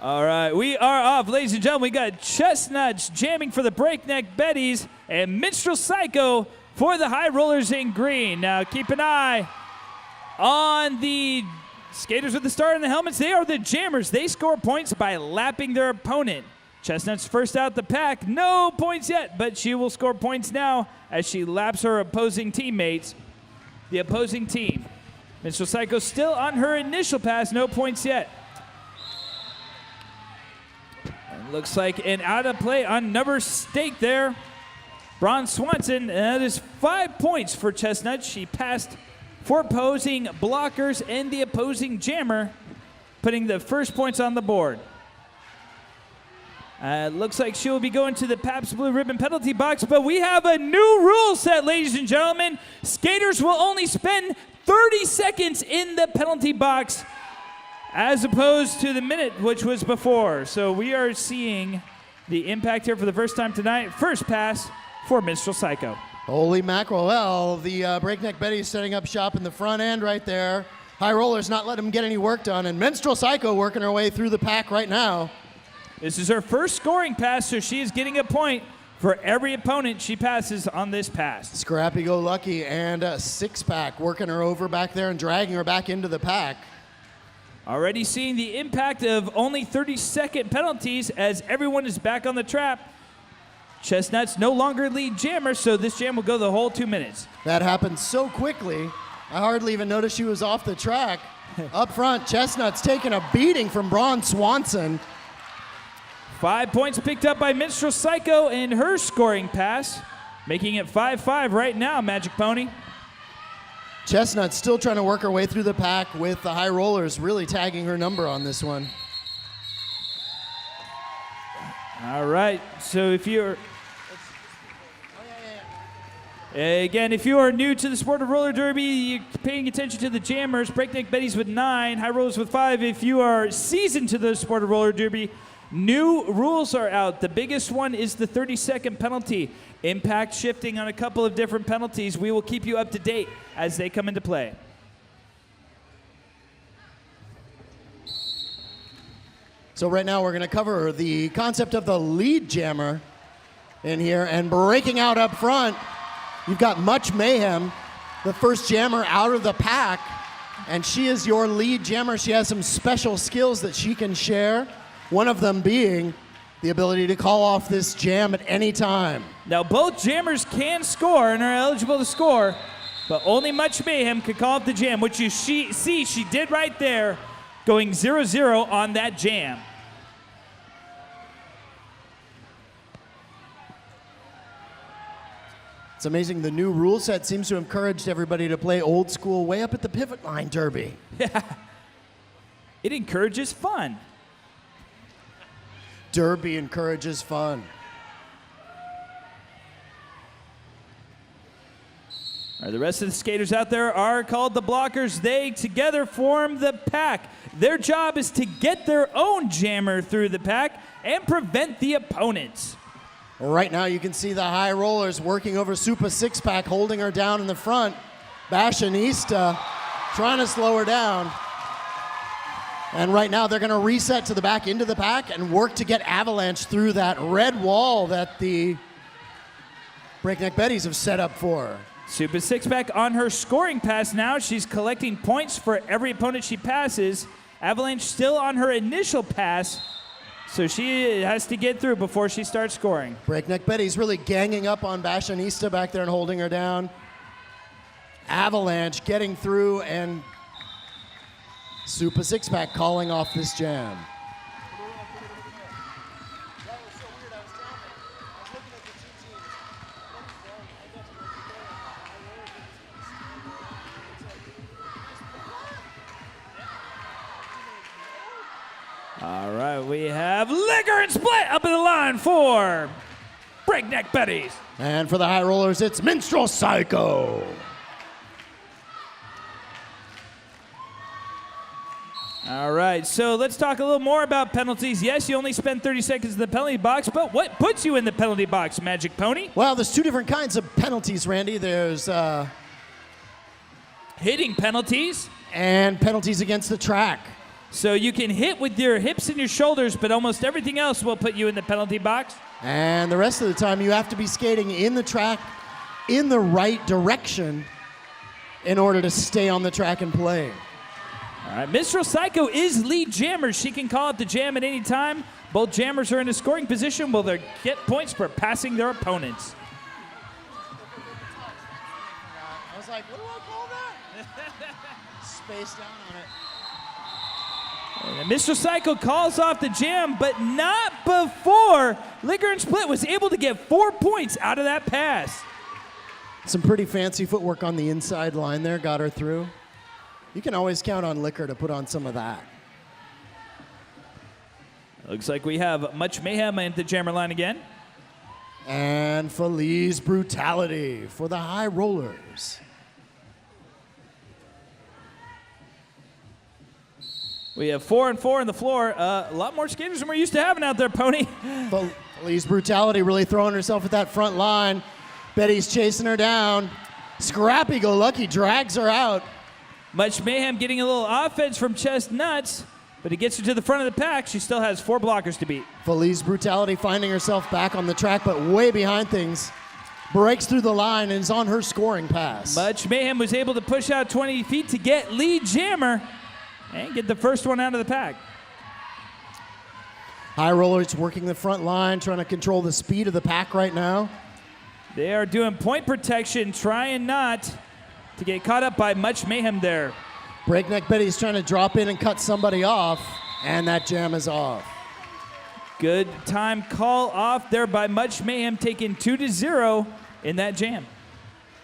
All right, we are off, ladies and gentlemen. We got Chestnuts jamming for the Breakneck Betties and Minstrel Psycho for the High Rollers in green. Now, keep an eye on the skaters with the star in the helmets. They are the jammers. They score points by lapping their opponent. Chestnuts first out the pack. No points yet, but she will score points now as she laps her opposing teammates. The opposing team. Minstrel Psycho still on her initial pass. No points yet. And looks like an out of play on number stake there. Braun Swanson. That is 5 points for Chestnuts. She passed 4 opposing blockers and the opposing jammer, putting the first points on the board. Looks like she will be going to the Pabst Blue Ribbon penalty box, but we have a new rule set, ladies and gentlemen. Skaters will only spend 30 seconds in the penalty box as opposed to the minute, which was before. So we are seeing the impact here for the first time tonight. First pass for Minstrel Psycho. Holy mackerel. Well, the Breakneck Betties setting up shop in the front end right there. High Rollers not letting them get any work done, and Minstrel Psycho working her way through the pack right now. This is her first scoring pass, so she is getting a point for every opponent she passes on this pass. Scrappy-go-lucky and a six-pack working her over back there and dragging her back into the pack. Already seeing the impact of only 30-second penalties as everyone is back on the trap. Chestnuts no longer lead jammer, so this jam will go the whole 2 minutes. That happened so quickly, I hardly even noticed she was off the track. Up front, Chestnuts taking a beating from Braun Swanson. 5 points picked up by Minstrel Psycho in her scoring pass, making it 5-5 right now, Magic Pony. Chestnut still trying to work her way through the pack with the High Rollers really tagging her number on this one. All right, so if you're... Again, if you are new to the sport of roller derby, you're paying attention to the jammers, Breakneck Betties with 9, High Rollers with 5. If you are seasoned to the sport of roller derby, new rules are out. The biggest one is the 30-second penalty. Impact shifting on a couple of different penalties. We will keep you up to date as they come into play. So right now we're going to cover the concept of the lead jammer in here, and breaking out up front, you've got Much Mayhem, the first jammer out of the pack, and she is your lead jammer. She has some special skills that she can share. One of them being the ability to call off this jam at any time. Now, both jammers can score and are eligible to score, but only Much Mayhem can call off the jam, which you see she did right there, going 0-0 on that jam. It's amazing. The new rule set seems to encourage everybody to play old school way up at the pivot line derby. Yeah. It encourages fun. Derby encourages fun. All right, the rest of the skaters out there are called the blockers. They together form the pack. Their job is to get their own jammer through the pack and prevent the opponents. Right now you can see the High Rollers working over Super Six-Pack, holding her down in the front. Bashanista trying to slow her down. And right now they're going to reset to the back into the pack and work to get Avalanche through that red wall that the Breakneck Betties have set up for her. Super Six-Pack on her scoring pass now. She's collecting points for every opponent she passes. Avalanche still on her initial pass, so she has to get through before she starts scoring. Breakneck Betties really ganging up on Bashanista back there and holding her down. Avalanche getting through, and Super Six-Pack calling off this jam. All right, we have Liquor and Split up in the line for Breakneck Betties. And for the High Rollers, it's Minstrel Psycho. All right, so let's talk a little more about penalties. Yes, you only spend 30 seconds in the penalty box, but what puts you in the penalty box, Magic Pony? Well, there's two different kinds of penalties, Randy. There's hitting penalties and penalties against the track. So you can hit with your hips and your shoulders, but almost everything else will put you in the penalty box. And the rest of the time, you have to be skating in the track in the right direction in order to stay on the track and play. All right, Minstrel Psycho is lead jammer. She can call out the jam at any time. Both jammers are in a scoring position. Will they get points for passing their opponents? I was like, what do I call that? Spaced down on it. And Mr. Psycho calls off the jam, but not before Liquor and Split was able to get 4 points out of that pass. Some pretty fancy footwork on the inside line there, got her through. You can always count on Liquor to put on some of that. Looks like we have Much Mayhem at the jammer line again. And Feliz Brutality for the High Rollers. We have 4 and 4 on the floor. A lot more skaters than we're used to having out there, Pony. Feliz Brutality really throwing herself at that front line. Betty's chasing her down. Scrappy Go Lucky drags her out. Much Mayhem getting a little offense from Chestnuts, but he gets her to the front of the pack. She still has 4 blockers to beat. Feliz Brutality finding herself back on the track, but way behind things. Breaks through the line and is on her scoring pass. Much Mayhem was able to push out 20 feet to get lead jammer and get the first one out of the pack. High Rollers working the front line, trying to control the speed of the pack right now. They are doing point protection, trying not to get caught up by Much Mayhem there. Breakneck Betty's trying to drop in and cut somebody off, and that jam is off. Good time call off there by Much Mayhem, taking 2-0 in that jam.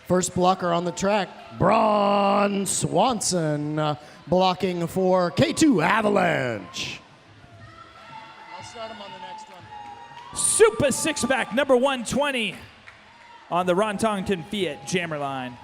First blocker on the track, Braun Swanson, blocking for K2 Avalanche. I'll start him on the next one. Super six-pack, number 120 on the Rontongton Fiat jammer line.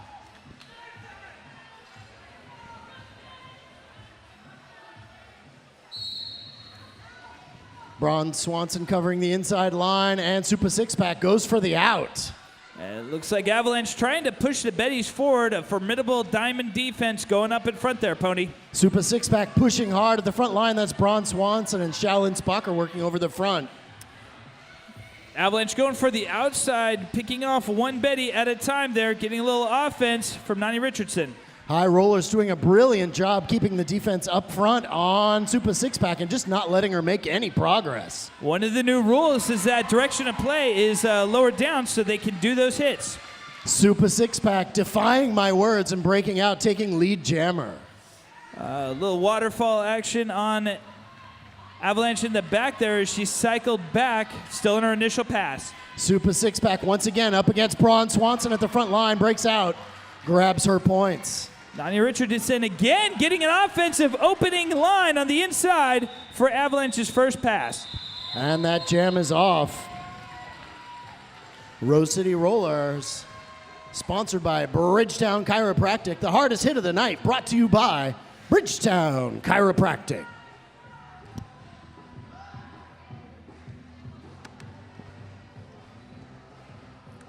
Braun Swanson covering the inside line, and Super Six-Pack goes for the out. And it looks like Avalanche trying to push the Betties forward. A formidable diamond defense going up in front there, Pony. Super Six-Pack pushing hard at the front line. That's Braun Swanson and Shaolin Spocker working over the front. Avalanche going for the outside, picking off one Betty at a time there, getting a little offense from Nani Richardson. High Rollers doing a brilliant job keeping the defense up front on Super Six-Pack and just not letting her make any progress. One of the new rules is that direction of play is lowered down so they can do those hits. Super Six-Pack defying my words and breaking out, taking lead jammer. A little waterfall action on Avalanche in the back there as she cycled back, still in her initial pass. Super Six-Pack once again up against Braun Swanson at the front line, breaks out, grabs her points. Nani Richardson again getting an offensive opening line on the inside for Avalanche's first pass. And that jam is off. Rose City Rollers, sponsored by Bridgetown Chiropractic. The hardest hit of the night, brought to you by Bridgetown Chiropractic.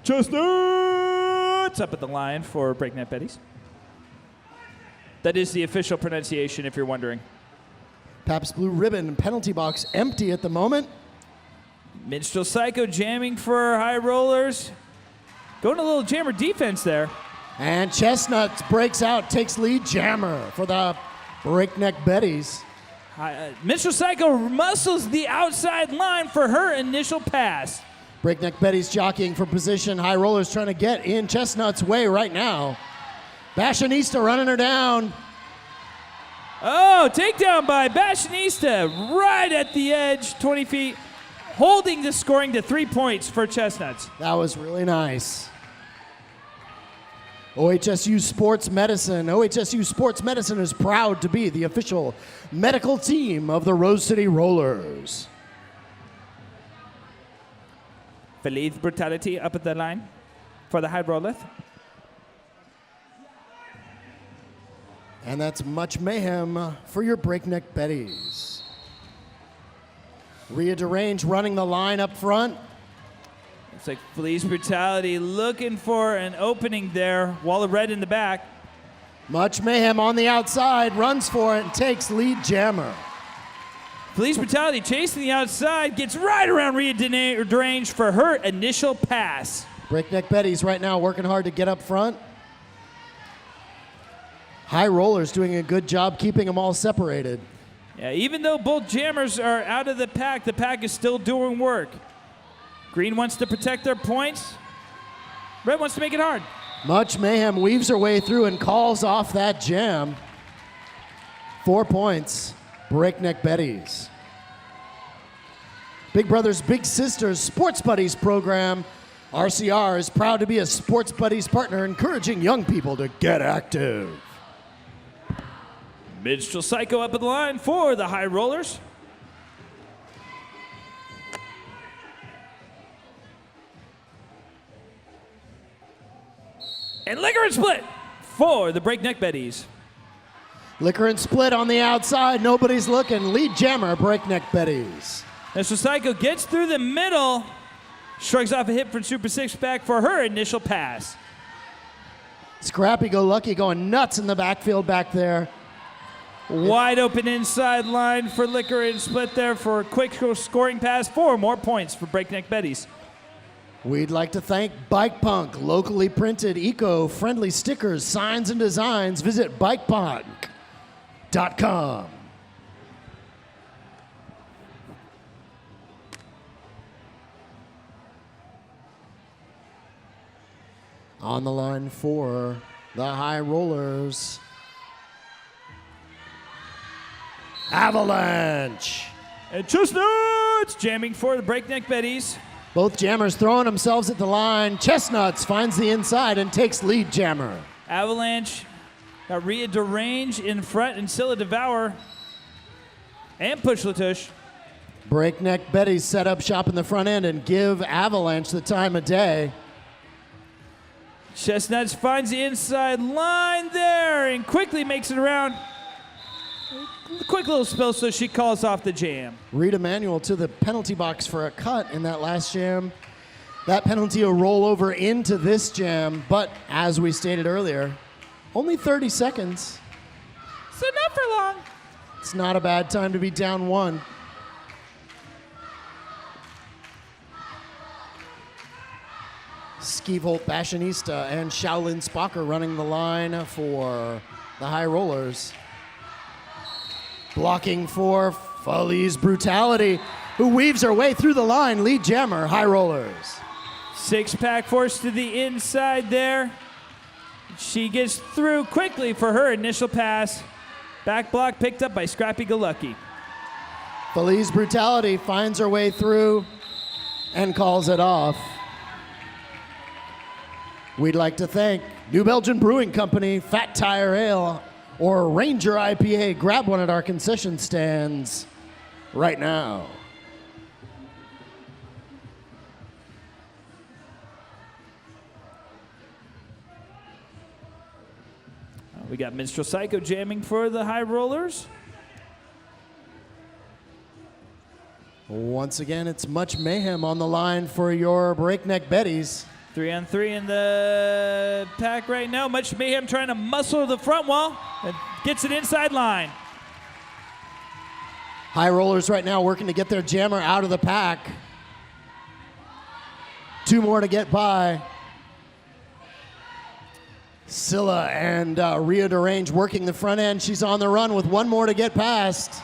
Chestnuts up at the line for Breakneck Betties. That is the official pronunciation, if you're wondering. Pabst Blue Ribbon penalty box empty at the moment. Minstrel Psycho jamming for High Rollers. Going a little jammer defense there. And Chestnuts breaks out, takes lead jammer for the Breakneck Betties. Minstrel Psycho muscles the outside line for her initial pass. Breakneck Betties jockeying for position. High Rollers trying to get in Chestnut's way right now. Fashionista running her down. Oh, takedown by Fashionista right at the edge, 20 feet, holding the scoring to 3 points for Chestnuts. That was really nice. OHSU Sports Medicine. OHSU Sports Medicine is proud to be the official medical team of the Rose City Rollers. Feliz Brutality up at the line for the High Rollers. And that's Much Mayhem for your Breakneck Betties. Rhea DeRange running the line up front. It's like Feliz Brutality looking for an opening there. Wall of red in the back. Much Mayhem on the outside, runs for it and takes lead jammer. Police Brutality chasing the outside, gets right around Rhea Derange for her initial pass. Breakneck Betties right now working hard to get up front. High Rollers doing a good job keeping them all separated. Yeah, even though both jammers are out of the pack is still doing work. Green wants to protect their points. Red wants to make it hard. Much Mayhem weaves her way through and calls off that jam. 4 points, Breakneck Betties. Big Brothers Big Sisters Sports Buddies program. RCR is proud to be a Sports Buddies partner, encouraging young people to get active. Minstrel Psycho up at the line for the High Rollers. And Liquor and Split for the Breakneck Betties. Liquor and Split on the outside, nobody's looking. Lead jammer, Breakneck Betties. Minstrel Psycho gets through the middle, shrugs off a hip from Super Six Pack for her initial pass. Scrappy Go Lucky going nuts in the backfield back there. Wide open inside line for Liquor and Split there for a quick scoring pass. 4 more points for Breakneck Betties. We'd like to thank Bike Punk, locally printed, eco-friendly stickers, signs, and designs. Visit bikepunk.com. On the line for the High Rollers, Avalanche. And Chestnuts jamming for the Breakneck Betties. Both jammers throwing themselves at the line. Chestnuts finds the inside and takes lead jammer. Avalanche got Rhea Derange in front and Scylla Devour. And Push Latush. Breakneck Betties set up shop in the front end and give Avalanche the time of day. Chestnuts finds the inside line there and quickly makes it around. Quick little spill, so she calls off the jam. Rita Manuel to the penalty box for a cut in that last jam. That penalty will roll over into this jam, but as we stated earlier, only 30 seconds. So not for long. It's not a bad time to be down 1. Skeevolt Fashionista and Shaolin Spocker running the line for the High Rollers. Blocking for Feliz Brutality, who weaves her way through the line. Lead jammer, High Rollers. 6-pack forced to the inside there. She gets through quickly for her initial pass. Back block picked up by Scrappy Go Lucky. Feliz Brutality finds her way through and calls it off. We'd like to thank New Belgian Brewing Company, Fat Tire Ale, or Ranger IPA. Grab one at our concession stands right now. We got Minstrel Psycho jamming for the High Rollers. Once again, it's Much Mayhem on the line for your Breakneck Betties. 3-on-3 in the pack right now. Much Mayhem trying to muscle the front wall and gets it inside line. High Rollers right now working to get their jammer out of the pack. 2 more to get by. Scylla and Rhea Derange working the front end. She's on the run with 1 more to get past.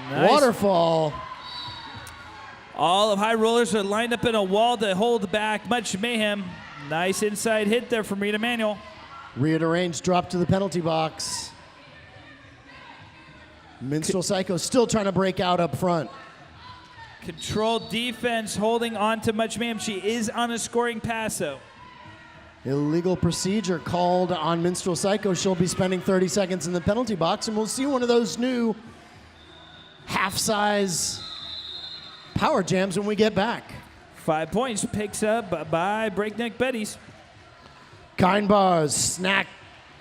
Nice. Waterfall. All of High Rollers are lined up in a wall to hold back Much Mayhem. Nice inside hit there from Rita Manuel. Rhea Derange dropped to the penalty box. Minstrel Psycho still trying to break out up front. Controlled defense holding on to Much Mayhem. She is on a scoring pass, though. Illegal procedure called on Minstrel Psycho. She'll be spending 30 seconds in the penalty box, and we'll see one of those new half-size power jams when we get back. 5 points picks up by Breakneck Betties. Kind Bars, snack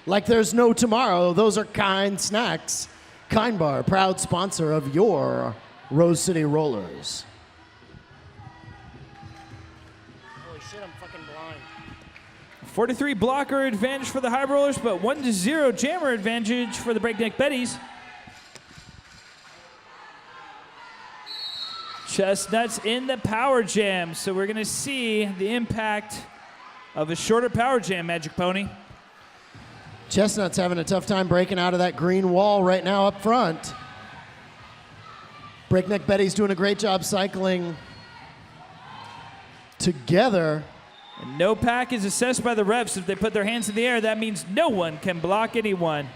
like there's no tomorrow. Those are Kind snacks. Kind Bar, proud sponsor of your Rose City Rollers. Holy shit, I'm fucking blind. 4-3 blocker advantage for the High Rollers, but 1-0 jammer advantage for the Breakneck Betties. Chestnuts in the power jam, so we're going to see the impact of a shorter power jam, Magic Pony. Chestnuts having a tough time breaking out of that green wall right now up front. Breakneck Betty's doing a great job cycling together. And no pack is assessed by the refs. If they put their hands in the air, that means no one can block anyone.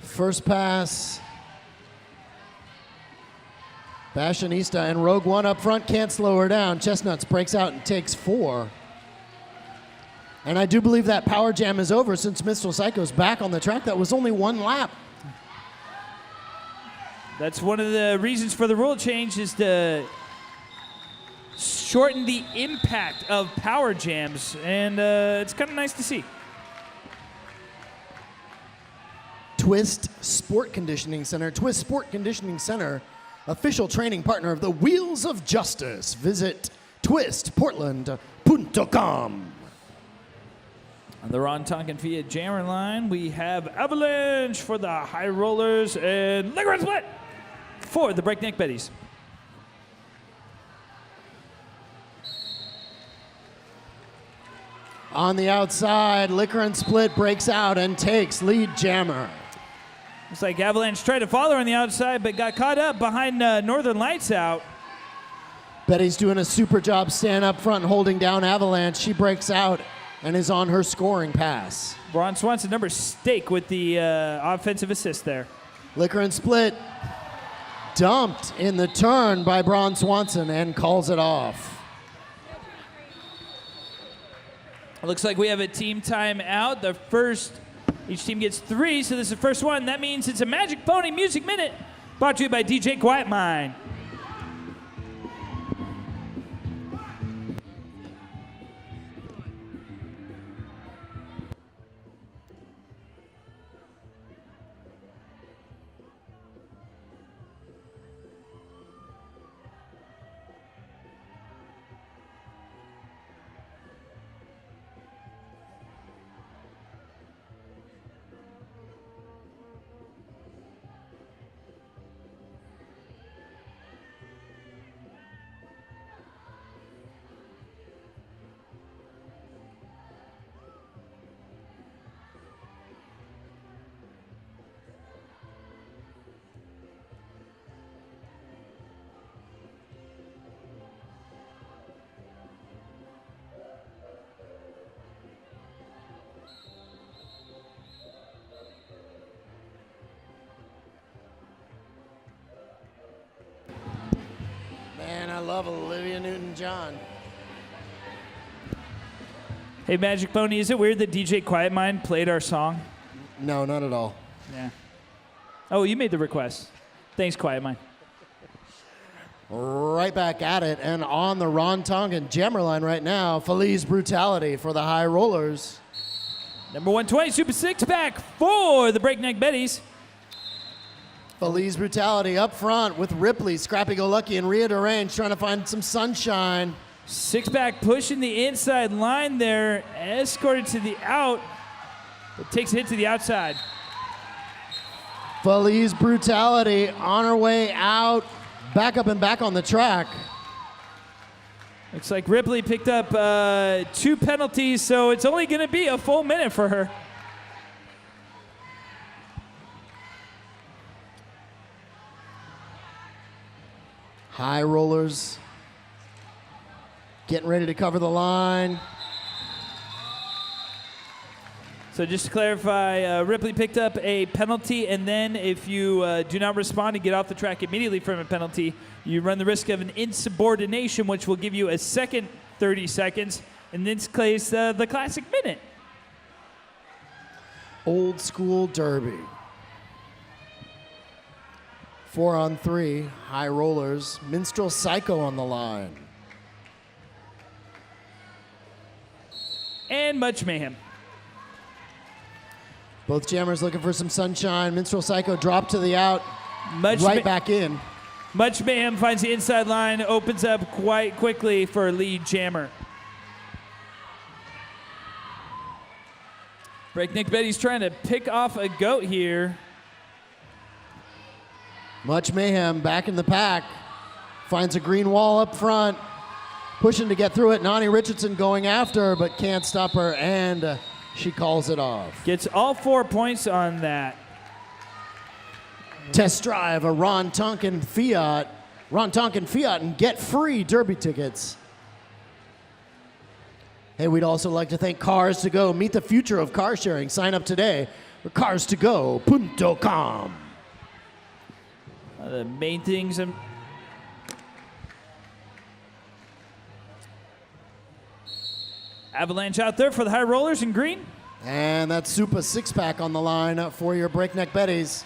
First pass. Fashionista and Rogue One up front can't slow her down. Chestnuts breaks out and takes 4. And I do believe that power jam is over since Minstrel Psycho's back on the track. That was only 1 lap. That's one of the reasons for the rule change, is to shorten the impact of power jams. And it's kind of nice to see. Twist Sport Conditioning Center. Twist Sport Conditioning Center, official training partner of the Wheels of Justice. Visit twistportland.com. On the Ron Tonkin Fiat jammer line, we have Avalanche for the High Rollers and Liquor and Split for the Breakneck Betties. On the outside, Liquor and Split breaks out and takes lead jammer. Looks like Avalanche tried to follow her on the outside, but got caught up behind Northern Lights out. Betty's doing a super job staying up front and holding down Avalanche. She breaks out and is on her scoring pass. Braun Swanson, number stake with the offensive assist there. Liquor and Split dumped in the turn by Braun Swanson and calls it off. It looks like we have a team timeout. The first, each team gets 3, so this is the first one. That means it's a Magic Pony Music Minute, brought to you by DJ Quiet Mind. Man, I love Olivia Newton-John. Hey, Magic Pony, is it weird that DJ Quiet Mind played our song? No, not at all. Yeah. Oh, you made the request. Thanks, Quiet Mind. Right back at it, and on the Ron Tonkin jammer line right now, Feliz Brutality for the High Rollers. Number 120, Super Six Pack for the Breakneck Betties. Feliz Brutality up front with Ripley, Scrappy Go Lucky, and Rhea Derange trying to find some sunshine. Six-pack pushing the inside line there, escorted to the out, but takes a hit to the outside. Feliz Brutality on her way out, back up and back on the track. Looks like Ripley picked up 2 penalties, so it's only going to be a full minute for her. High Rollers getting ready to cover the line. So just to clarify, Ripley picked up a penalty, and then if you do not respond and get off the track immediately from a penalty, you run the risk of an insubordination, which will give you a second 30 seconds. In this case, the classic minute. Old school derby. 4-on-3, High Rollers. Minstrel Psycho on the line. And much mayhem. Both jammers looking for some sunshine. Minstrel Psycho dropped to the out, Much right back in. Much Mayhem finds the inside line, opens up quite quickly for lead jammer. Breakneck Betty's trying to pick off a goat here. Much Mayhem back in the pack. Finds a green wall up front. Pushing to get through it. Nani Richardson going after her, but can't stop her, and she calls it off. Gets all 4 points on that. Test drive a Ron Tonkin Fiat and get free Derby tickets. Hey, we'd also like to thank Cars to Go. Meet the future of car sharing. Sign up today for carstogo.com. The main things Avalanche out there for the high rollers in green. And that's Super 6-pack on the line for your Breakneck Betties.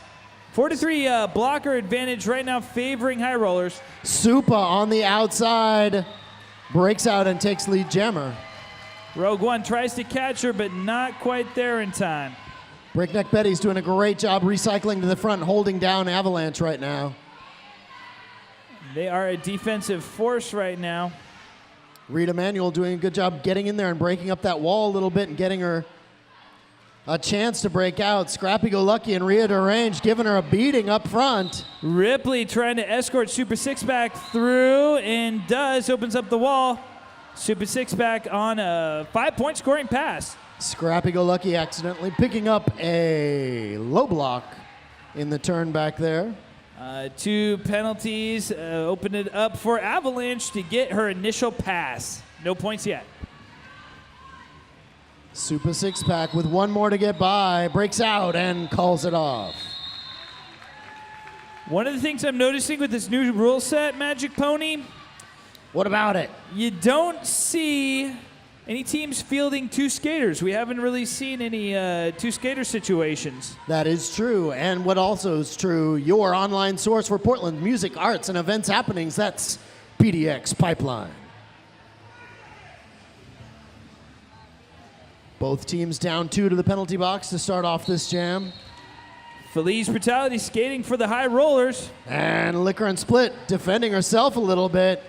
43 blocker advantage right now favoring high rollers. Supa on the outside, breaks out and takes lead jammer. Rogue One tries to catch her, but not quite there in time. Breakneck Betty's doing a great job recycling to the front, holding down Avalanche right now. They are a defensive force right now. Rita Manuel doing a good job getting in there and breaking up that wall a little bit and getting her a chance to break out. Scrappy Go Lucky and Rhea DeRange giving her a beating up front. Ripley trying to escort Super 6-pack through and opens up the wall. Super 6-pack on a 5-point scoring pass. Scrappy Go Lucky accidentally picking up a low block in the turn back there. 2 penalties open it up for Avalanche to get her initial pass. No points yet. Super 6-pack with 1 more to get by, breaks out and calls it off. One of the things I'm noticing with this new rule set, Magic Pony, what about it? You don't see any teams fielding 2 skaters. We haven't really seen any 2 skater situations. That is true. And what also is true, your online source for Portland music, arts, and events happenings, that's PDX Pipeline. Both teams down 2 to the penalty box to start off this jam. Feliz Brutality skating for the high rollers. And Liquor and Split defending herself a little bit.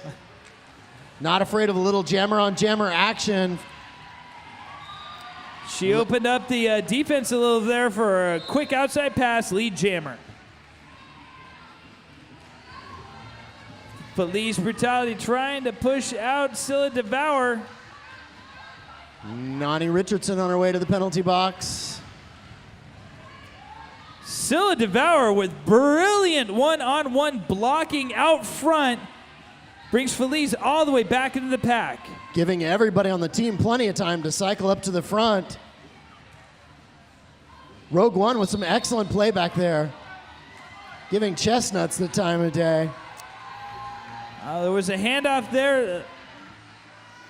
Not afraid of a little jammer on jammer action. She opened up the defense a little there for a quick outside pass, lead jammer. Feliz Brutality trying to push out Scylla Devour. Nani Richardson on her way to the penalty box. Scylla Devour with brilliant one-on-one blocking out front brings Feliz all the way back into the pack. Giving everybody on the team plenty of time to cycle up to the front. Rogue One with some excellent play back there. Giving Chestnuts the time of day. There was a handoff there.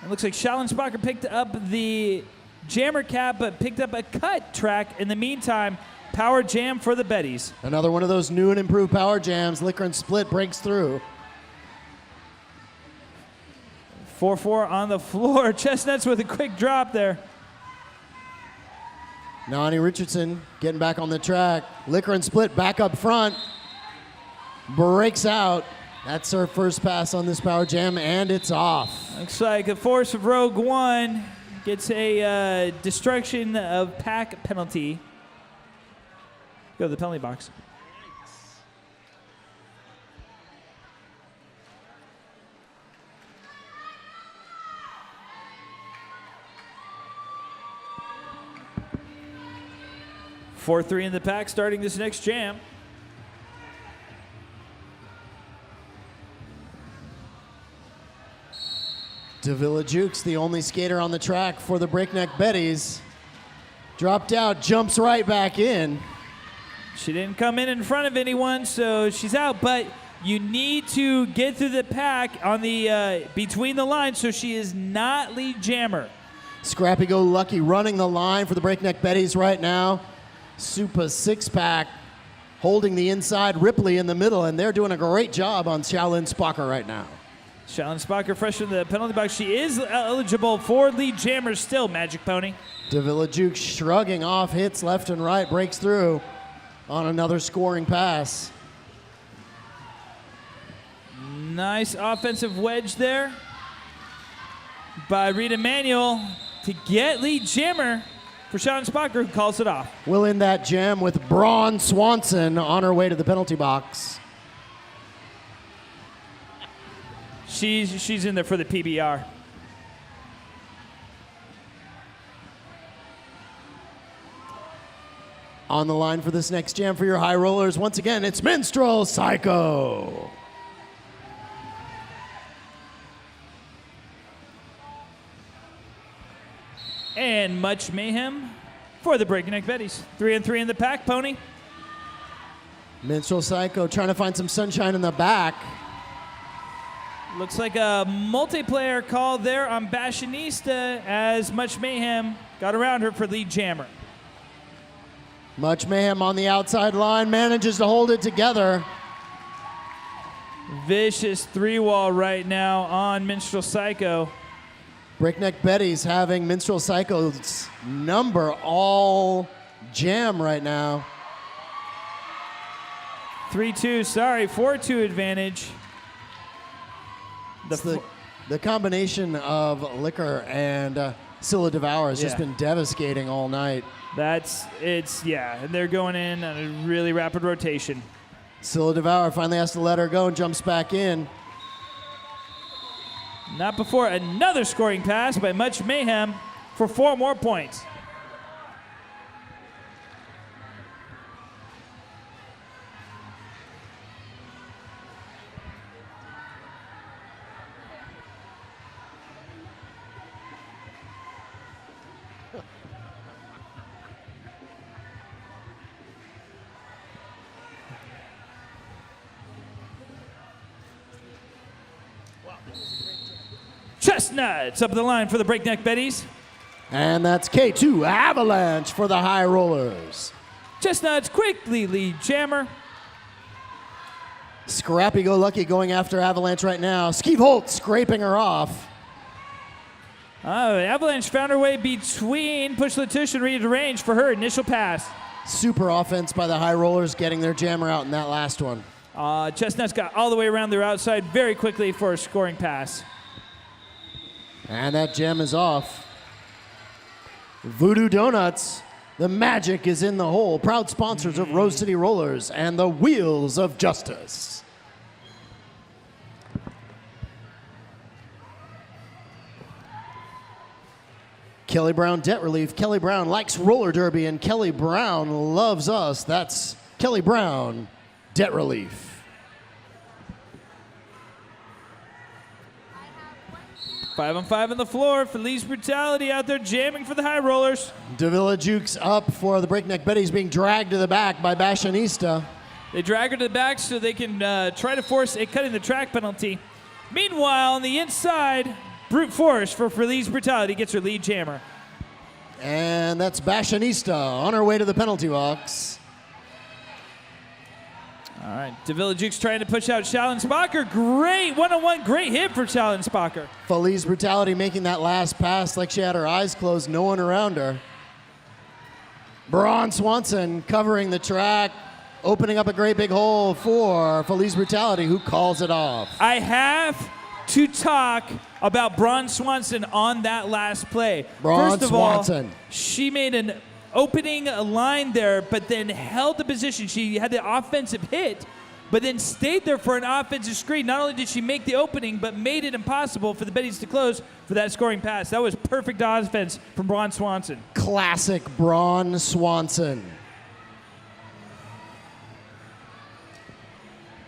It looks like Schalensbacher picked up the jammer cap, but picked up a cut track in the meantime. Power jam for the Betties. Another one of those new and improved power jams. Liquor and Split breaks through. 4-4 on the floor. Chestnuts with a quick drop there. Nani Richardson getting back on the track. Liquor and Split back up front. Breaks out. That's her first pass on this power jam, and it's off. Looks like a force of Rogue One gets a destruction of pack penalty. Go to the penalty box. Four, 3 in the pack starting this next jam. Davila Jukes, the only skater on the track for the Breakneck Betties. Dropped out, jumps right back in. She didn't come in front of anyone, so she's out, but you need to get through the pack on the between the lines, so she is not lead jammer. Scrappy Go Lucky running the line for the Breakneck Betties right now. Super 6-pack holding the inside, Ripley in the middle, and they're doing a great job on Schalensbacher right now. Schalensbacher fresh in the penalty box. She is eligible for lead jammer still, Magic Pony. Davila Jukes shrugging off hits left and right, breaks through on another scoring pass. Nice offensive wedge there by Reed Emanuel to get lead jammer for Shalyn Spocker, who calls it off. We'll end that jam with Braun Swanson on her way to the penalty box. She's in there for the PBR. On the line for this next jam for your high rollers, once again, it's Minstrel Psycho. And much mayhem for the Breakneck Betties. 3-3 in the pack, Pony. Minstrel Psycho trying to find some sunshine in the back. Looks like a multiplayer call there on Bashionista as Much Mayhem got around her for lead jammer. Much Mayhem on the outside line, manages to hold it together. Vicious 3-wall right now on Minstrel Psycho. Breakneck Betties having Minstrel Psycho's number all jam right now. 3-2, sorry, 4-2 advantage. The combination of Liquor and Scylla Devour has just been devastating all night. And they're going in on a really rapid rotation. Scylla Devour finally has to let her go and jumps back in. Not before another scoring pass by Much Mayhem for 4 more points. Chestnuts up the line for the Breakneck Betties. And that's K2 Avalanche for the high rollers. Chestnuts quickly lead jammer. Scrappy Go Lucky going after Avalanche right now. Skeeve Holt scraping her off. Avalanche found her way between Push Latush and Reed Range for her initial pass. Super offense by the high rollers getting their jammer out in that last one. Chestnuts got all the way around their outside very quickly for a scoring pass. And that jam is off. Voodoo Donuts, the magic is in the hole. Proud sponsors of Rose City Rollers and the Wheels of Justice. Kelly Brown Debt Relief. Kelly Brown likes roller derby and Kelly Brown loves us. That's Kelly Brown Debt Relief. 5-on-5 on the floor. Felice Brutality out there jamming for the high rollers. Davila Jukes up for the Breakneck Betties, being dragged to the back by Bashionista. They drag her to the back so they can try to force a cutting the track penalty. Meanwhile, on the inside, brute force for Felice Brutality gets her lead jammer. And that's Bashionista on her way to the penalty box. All right, Davila Jukes trying to push out Shalyn Spocker. Great one-on-one, great hit for Shalyn Spocker. Felice Brutality making that last pass like she had her eyes closed, no one around her. Braun Swanson covering the track, opening up a great big hole for Felice Brutality, who calls it off. I have to talk about Braun Swanson on that last play. Braun First of Swanson. all, she made an opening line there, but then held the position. She had the offensive hit, but then stayed there for an offensive screen. Not only did she make the opening, but made it impossible for the Betties to close for that scoring pass. That was perfect offense from Braun Swanson. Classic Braun Swanson.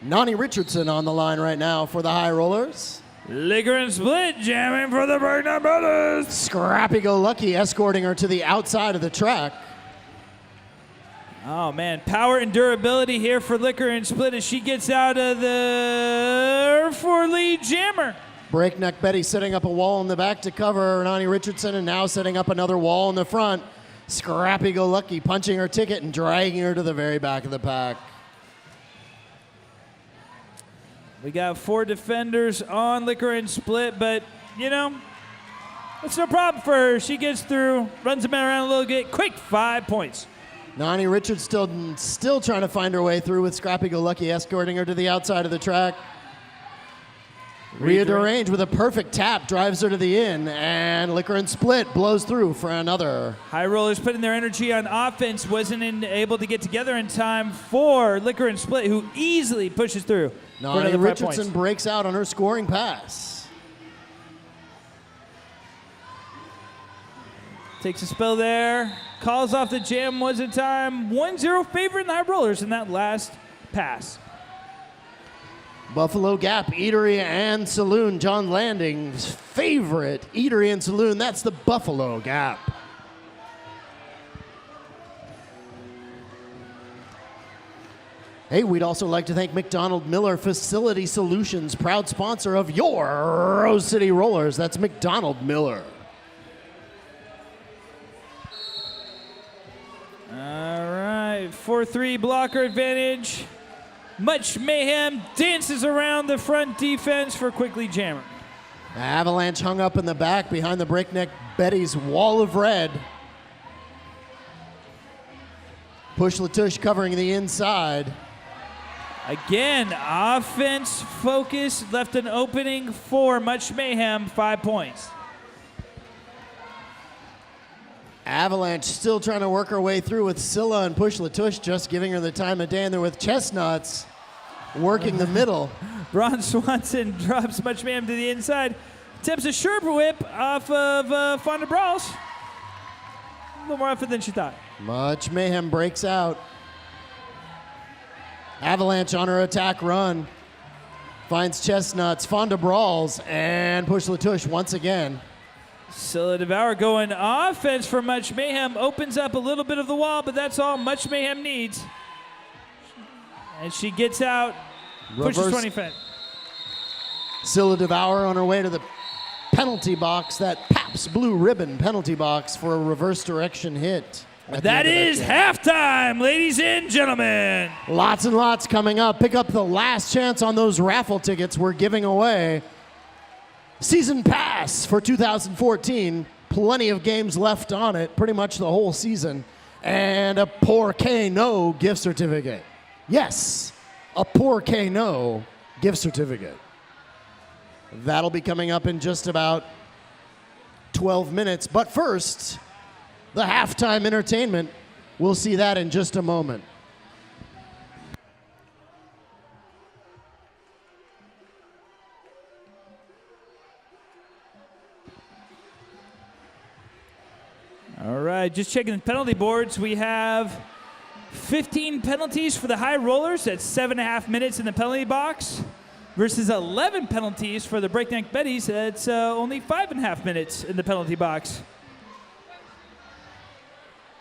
Nani Richardson on the line right now for the high rollers. Liquor and Split jamming for the Breakneck Betties. Scrappy Go Lucky escorting her to the outside of the track. Oh, man. Power and durability here for Liquor and Split as she gets out of the for lead jammer. Breakneck Betty setting up a wall in the back to cover Nani Richardson, and now setting up another wall in the front. Scrappy Go Lucky punching her ticket and dragging her to the very back of the pack. We got 4 defenders on Liquor and Split, but, you know, it's no problem for her. She gets through, runs them around a little bit. Quick 5 points. Nani Richards still trying to find her way through with Scrappy Go Lucky escorting her to the outside of the track. Rhea Derange with a perfect tap drives her to the in, and Liquor and Split blows through for another. High Rollers putting their energy on offense, wasn't able to get together in time for Liquor and Split, who easily pushes through. Nani Richardson breaks out on her scoring pass. Takes a spell there, calls off the jam, was in time. 1-0 favorite in the High Rollers in that last pass. Buffalo Gap Eatery and Saloon, John Landing's favorite eatery and saloon. That's the Buffalo Gap. Hey, we'd also like to thank McDonald Miller Facility Solutions, proud sponsor of your Rose City Rollers. That's McDonald Miller. All right, 4-3 blocker advantage. Much Mayhem dances around the front defense for Quickly Jammer. Avalanche hung up in the back behind the breakneck Betties wall of red. Push Latush covering the inside. Again, offense focus left an opening for Much Mayhem, 5 points. Avalanche still trying to work her way through with Scylla and Push Latush just giving her the time of day, and they're with Chestnuts working the middle. Braun Swanson drops Much Mayhem to the inside. Attempts a Sherpa whip off of Fonda Brawls. A little more effort than she thought. Much Mayhem breaks out. Avalanche on her attack run. Finds Chestnuts, Fonda Brawls, and Push Latush once again. Scylla Devour going offense for Much Mayhem. Opens up a little bit of the wall, but that's all Much Mayhem needs. And she gets out, pushes 20 feet. Scylla Devour on her way to the penalty box, that Pabst Blue Ribbon penalty box for a reverse direction hit. That is halftime, ladies and gentlemen. Lots and lots coming up. Pick up the last chance on those raffle tickets we're giving away. Season pass for 2014. Plenty of games left on it, pretty much the whole season. And a Pour No gift certificate. Yes, a Pour No gift certificate. That'll be coming up in just about 12 minutes. But first, the halftime entertainment. We'll see that in just a moment. All right, just checking the penalty boards. We have 15 penalties for the High Rollers. That's 7.5 minutes in the penalty box versus 11 penalties for the Breakneck Betties. That's only 5.5 minutes in the penalty box.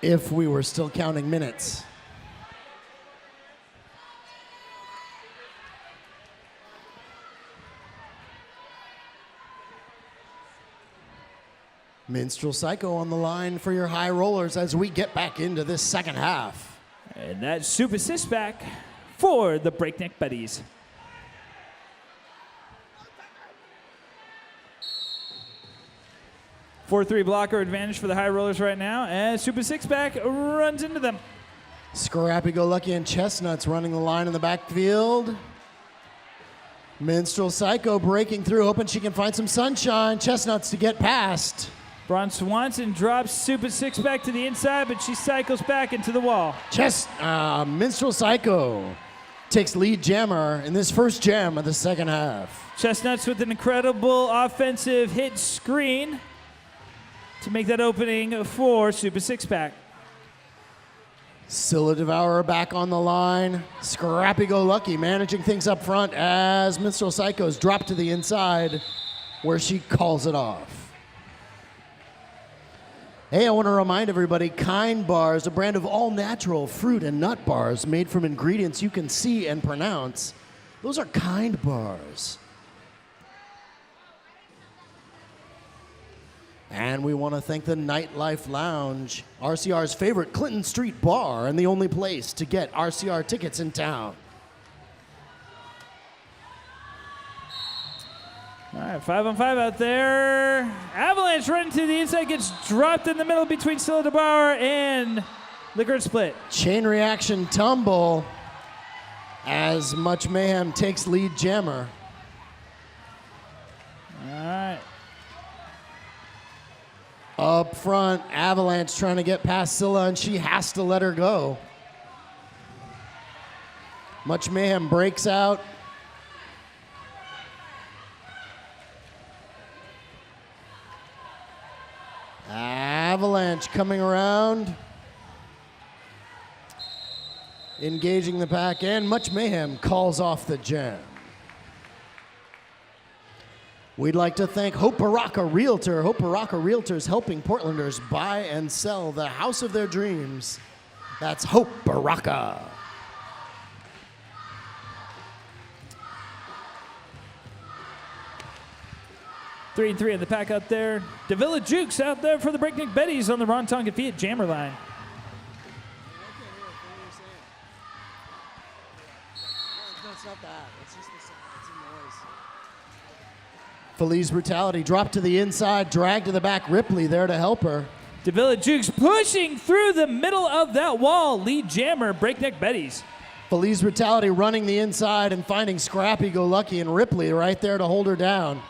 If we were still counting minutes. Minstrel Psycho on the line for your High Rollers as we get back into this second half. And that's Super Sis back for the Breakneck Betties. Four 4-3 blocker advantage for the High Rollers right now as Super Six Pack runs into them. Scrappy Go Lucky and Chestnuts running the line in the backfield. Minstrel Psycho breaking through, hoping she can find some sunshine. Chestnuts to get past. Braun Swanson drops Super Six Pack to the inside, but she cycles back into the wall. Minstrel Psycho takes lead jammer in this first jam of the second half. Chestnuts with an incredible offensive hit screen to make that opening for Super Six Pack. Scylla Devourer back on the line. Scrappy Go Lucky managing things up front as Minstrel Psycho's dropped to the inside where she calls it off. Hey, I want to remind everybody, Kind Bars, a brand of all-natural fruit and nut bars made from ingredients you can see and pronounce. Those are Kind Bars. And we want to thank the Nightlife Lounge, RCR's favorite Clinton Street bar and the only place to get RCR tickets in town. All right, 5-on-5 out there. Avalanche running to the inside, gets dropped in the middle between Scylla DeBauer and Liquor Split. Chain reaction tumble as Much Mayhem takes lead jammer. Up front, Avalanche trying to get past Scylla, and she has to let her go. Much Mayhem breaks out. Avalanche coming around. Engaging the pack, and Much Mayhem calls off the jam. We'd like to thank Hope Baraka Realtor. Hope Baraka Realtor is helping Portlanders buy and sell the house of their dreams. That's Hope Baraka. Three and three in the pack out there. Davila Jukes out there for the Breakneck Betties on the Ron Tonkin Fiat Jammer line. It's not that. It's just the sound. It's a noise. Feliz Brutality dropped to the inside, dragged to the back. Ripley there to help her. Davila Jukes pushing through the middle of that wall. Lead jammer, Breakneck Betties. Feliz Brutality running the inside and finding Scrappy Go Lucky and Ripley right there to hold her down.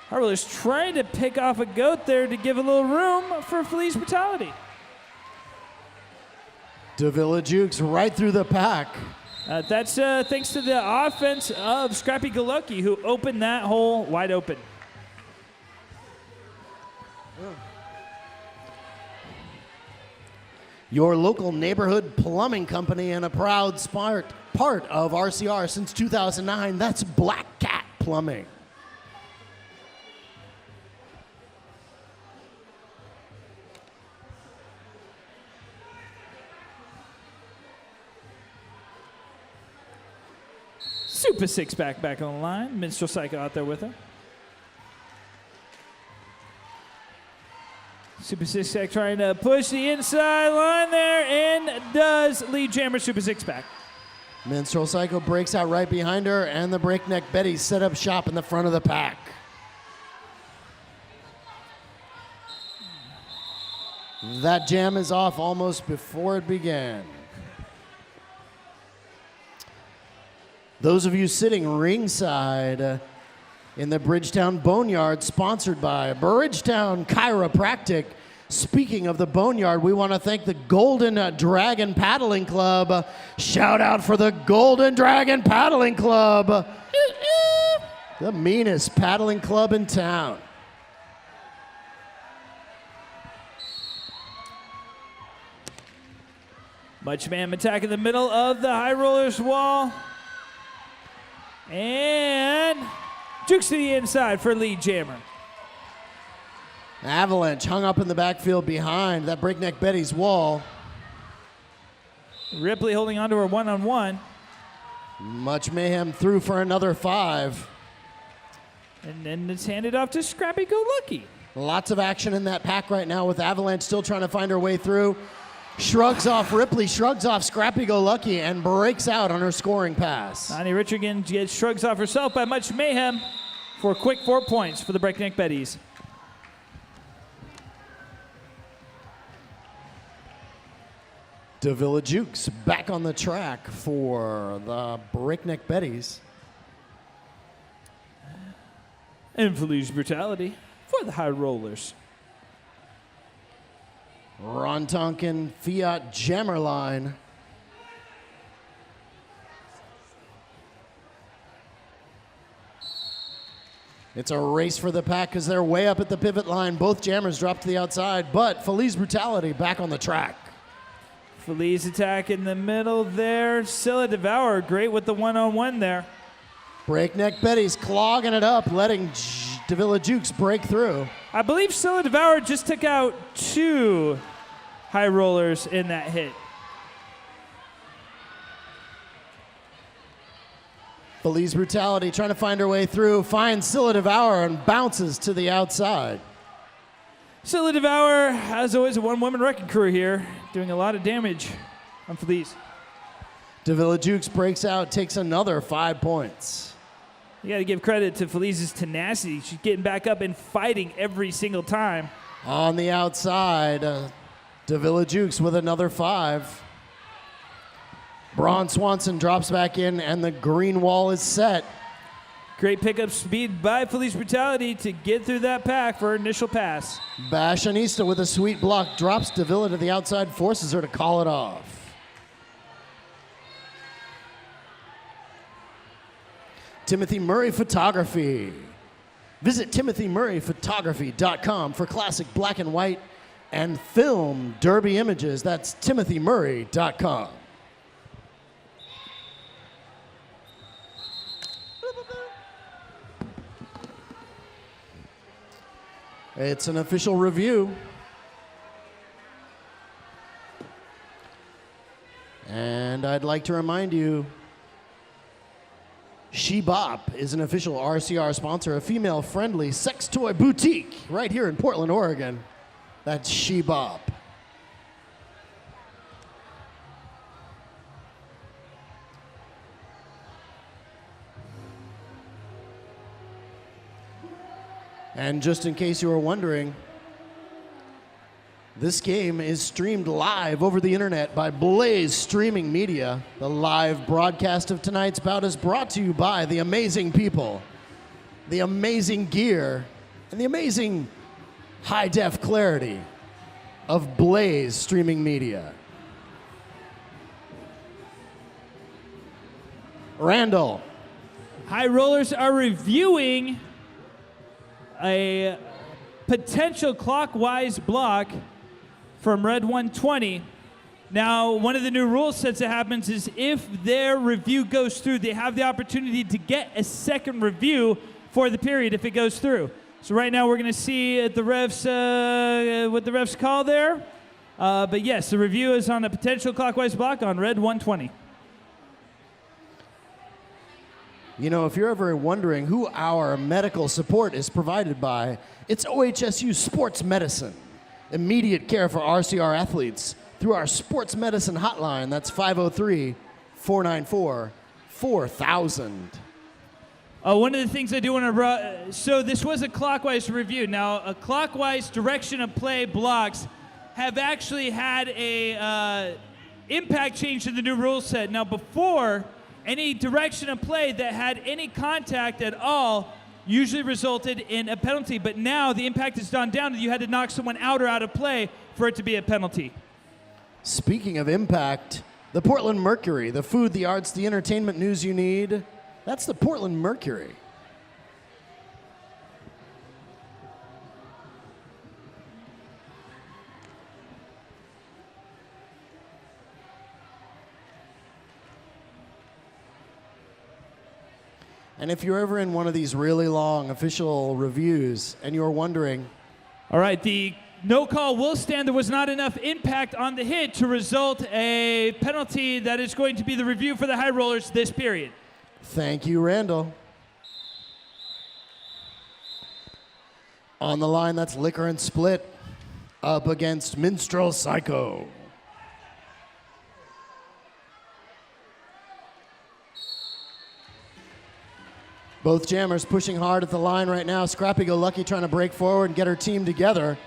Harwell's trying to pick off a goat there to give a little room for Feliz Brutality. Davila Jukes right through the pack. That's thanks to the offense of Scrappy Go Lucky, who opened that hole wide open. Your local neighborhood plumbing company and a proud part of RCR since 2009. That's Black Cat Plumbing. Super six-pack back on the line. Minstrel Psycho out there with him. Super six-pack trying to push the inside line there, and does lead jammer Super six-pack. Minstrel Psycho breaks out right behind her, and the Breakneck Betties set up shop in the front of the pack. That jam is off almost before it began. Those of you sitting ringside in the Bridgetown Boneyard, sponsored by Bridgetown Chiropractic. Speaking of the Boneyard, we want to thank the Golden Dragon Paddling Club. Shout out for the Golden Dragon Paddling Club. The meanest paddling club in town. Much Man attack in the middle of the High Rollers wall. And Jukes to the inside for lead jammer. Avalanche hung up in the backfield behind that Breakneck Betties wall. Ripley holding on to her one-on-one. Much Mayhem through for another 5. And then it's handed off to Scrappy Go Lucky. Lots of action in that pack right now with Avalanche still trying to find her way through. Shrugs off Ripley, shrugs off Scrappy Go Lucky, and breaks out on her scoring pass. Ani Richardson gets shrugs off herself by Much Mayhem for a quick 4 points for the Breakneck Betties. Davila Jukes back on the track for the Breakneck Betties. And Feliz Brutality for the High Rollers. Ron Tonkin Fiat Jammer line. It's a race for the pack because they're way up at the pivot line. Both jammers drop to the outside, but Feliz Brutality back on the track. Feliz attack in the middle there. Scylla Devour, great with the one-on-one there. Breakneck Betties clogging it up, letting Davila Jukes break through. I believe Scylla Devour just took out 2 High Rollers in that hit. Feliz Brutality trying to find her way through, finds Scylla Devour and bounces to the outside. Scylla Devour, as always, a one-woman wrecking crew here, doing a lot of damage on Feliz. Davila Jukes breaks out, takes another 5 points. You got to give credit to Feliz's tenacity. She's getting back up and fighting every single time. On the outside, Davila Jukes with another 5. Braun Swanson drops back in, and the green wall is set. Great pickup speed by Felice Brutality to get through that pack for her initial pass. Fashionista with a sweet block, drops Davila to the outside, forces her to call it off. Timothy Murray Photography. Visit timothymurrayphotography.com for classic black and white and film derby images. That's timothymurray.com. It's an official review. And I'd like to remind you, She Bop is an official RCR sponsor, a female-friendly sex toy boutique right here in Portland, Oregon. That's She Bop. And just in case you were wondering, this game is streamed live over the internet by Blaze Streaming Media. The live broadcast of tonight's bout is brought to you by the amazing people, the amazing gear, and the amazing high-def clarity of Blaze Streaming Media. Randall. High Rollers are reviewing a potential clockwise block from red 120. Now, one of the new rule sets that happens is if their review goes through, they have the opportunity to get a second review for the period if it goes through. So right now we're going to see what the refs call there. But yes, the review is on a potential clockwise block on red 120. You know, if you're ever wondering who our medical support is provided by, it's OHSU Sports Medicine. Immediate care for RCR athletes through our sports medicine hotline. That's 503-494-4000. One of the things I do want to... so this was a clockwise review. Now, a clockwise direction of play blocks have actually had a impact change to the new rule set. Now, before, any direction of play that had any contact at all usually resulted in a penalty. But now the impact has gone down and you had to knock someone out or out of play for it to be a penalty. Speaking of impact, the Portland Mercury, the food, the arts, the entertainment news you need, that's the Portland Mercury. And if you're ever in one of these really long official reviews and you're wondering... All right, the no call will stand. There was not enough impact on the hit to result a penalty that is going to be the review for the High Rollers this period. Thank you, Randall. On the line, that's Liquor and Split up against Minstrel Psycho. Both jammers pushing hard at the line right now. Scrappy Go Lucky trying to break forward and get her team together.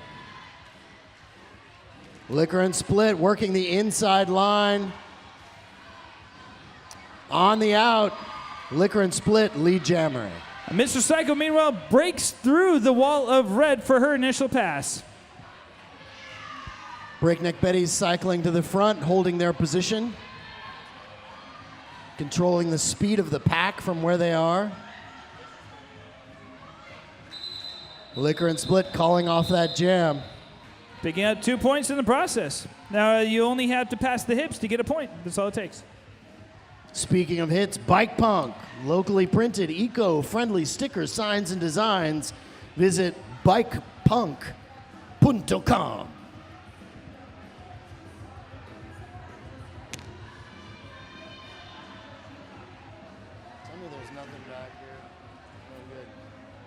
Liquor and Split working the inside line. On the out, Liquor and Split lead jammer. Mr. Psycho, meanwhile, breaks through the wall of red for her initial pass. Breakneck Betties cycling to the front, holding their position. Controlling the speed of the pack from where they are. Liquor and Split calling off that jam. Picking up 2 points in the process. Now, you only have to pass the hips to get a point. That's all it takes. Speaking of hits, Bike Punk. Locally printed, eco-friendly stickers, signs, and designs. Visit bikepunk.com. Tell me there's nothing back here.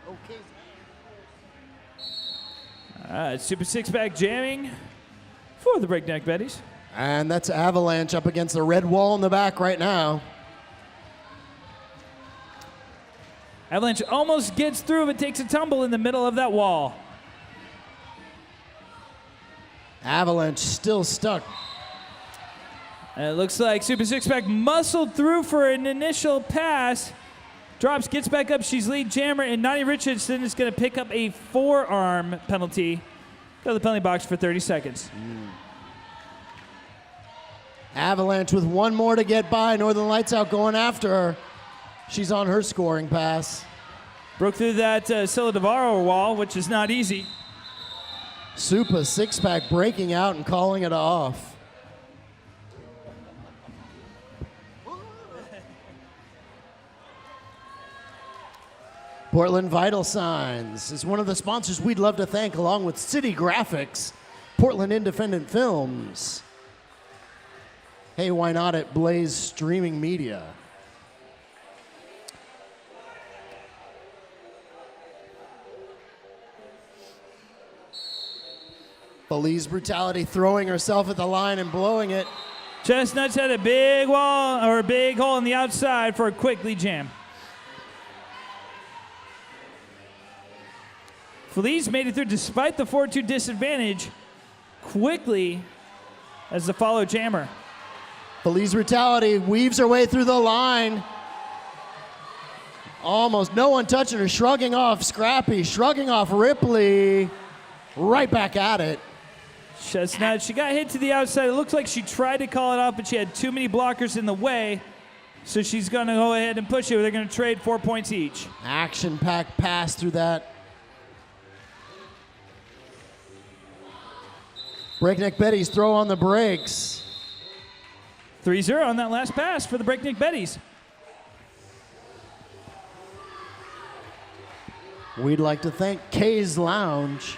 Oh, good. Okay. Super six-pack jamming for the Breakneck Betties. And that's Avalanche up against the red wall in the back right now. Avalanche almost gets through, but takes a tumble in the middle of that wall. Avalanche still stuck. And it looks like Super Six-Pack muscled through for an initial pass. drops, gets back up. She's lead jammer, and Nani Richardson is going to pick up a forearm penalty. Go to the penalty box for 30 seconds. Avalanche with one more to get by. Northern Lights out going after her. She's on her scoring pass. Broke through that Silla Devaro wall, which is not easy. Supa six-pack breaking out and calling it off. Portland Vital Signs is one of the sponsors we'd love to thank, along with City Graphics, Portland Independent Films. Hey, why not at Blaze Streaming Media? Feliz Brutality throwing herself at the line and blowing it. Chestnuts had a big wall or a big hole on the outside for a quick lead jam. Feliz made it through despite the 4-2 disadvantage quickly as the follow jammer. Feliz Brutality weaves her way through the line. Almost no one touching her, shrugging off Scrappy, shrugging off Ripley. Right back at it. Chestnut, she got hit to the outside. It looks like she tried to call it off, but she had too many blockers in the way. So she's going to go ahead and push it. They're going to trade 4 points each. Action-packed pass through that. Breakneck Betties throw on the brakes. 3-0 on that last pass for the Breakneck Betties. We'd like to thank Kay's Lounge.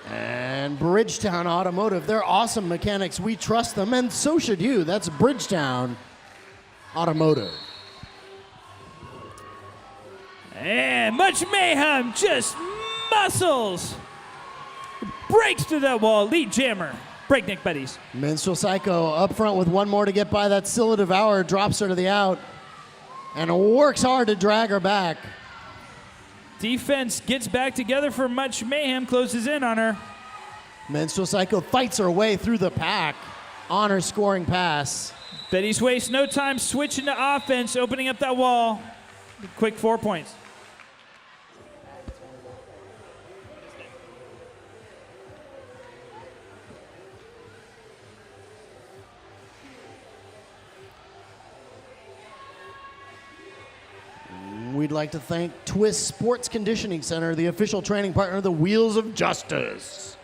And Bridgetown Automotive. They're awesome mechanics. We trust them, and so should you. That's Bridgetown Automotive. And much mayhem, just muscles. Breaks through that wall, lead jammer, Breakneck Betties. Minstrel Psycho up front with one more to get by. That Scylla Devourer drops her to the out and works hard to drag her back. Defense gets back together for much mayhem, closes in on her. Minstrel Psycho fights her way through the pack on her scoring pass. Betties wastes no time switching to offense, opening up that wall. Quick 4 points. We'd like to thank Twist Sports Conditioning Center, the official training partner of the Wheels of Justice.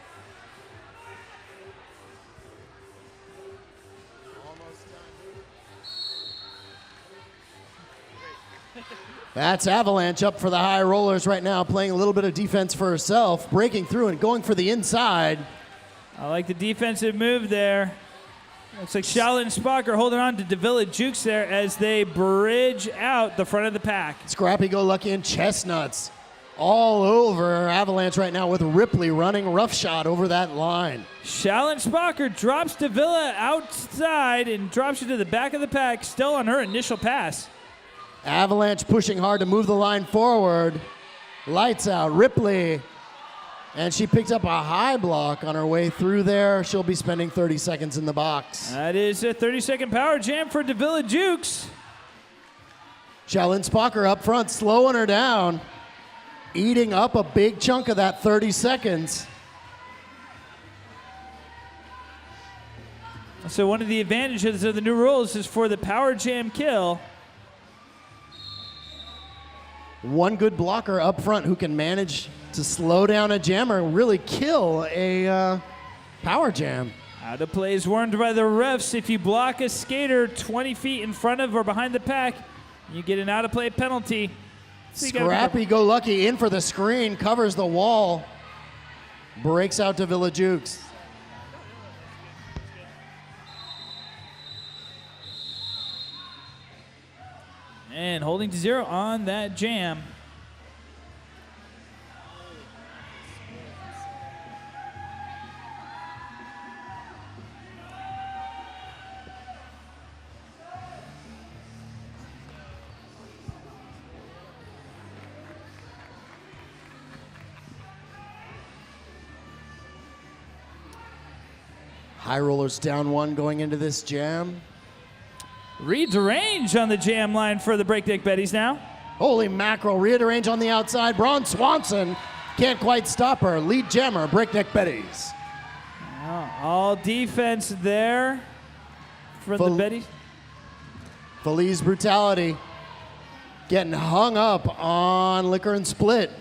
That's Avalanche up for the high rollers right now, playing a little bit of defense for herself, breaking through and going for the inside. I like the defensive move there. Looks like Shaolin and Spock are holding on to Davila Jukes there as they bridge out the front of the pack. Scrappy Go Lucky and Chestnuts all over Avalanche right now with Ripley running roughshod over that line. Shaolin Spocker drops Davila outside and drops her to the back of the pack, still on her initial pass. Avalanche pushing hard to move the line forward. Lights out, Ripley. And she picked up a high block on her way through there. She'll be spending 30 seconds in the box. That is a 30-second power jam for Davila Jukes. Shaolin Spocker up front, slowing her down. Eating up a big chunk of that 30 seconds. So one of the advantages of the new rules is for the power jam kill. One good blocker up front who can manage to slow down a jammer and really kill a power jam. Out of play is warned by the refs. If you block a skater 20 feet in front of or behind the pack, you get an out of play penalty. So Scrappy Go Lucky in for the screen, covers the wall, breaks out to Villa Jukes. And holding to 0 on that jam. High Rollers down 1 going into this jam. Read-to-range on the jam line for the Breakneck Betties now. Holy mackerel, rearrange on the outside. Braun Swanson can't quite stop her. Lead jammer, Breakneck Betties. All defense there for the Betties. Feliz Brutality getting hung up on Liquor and Split.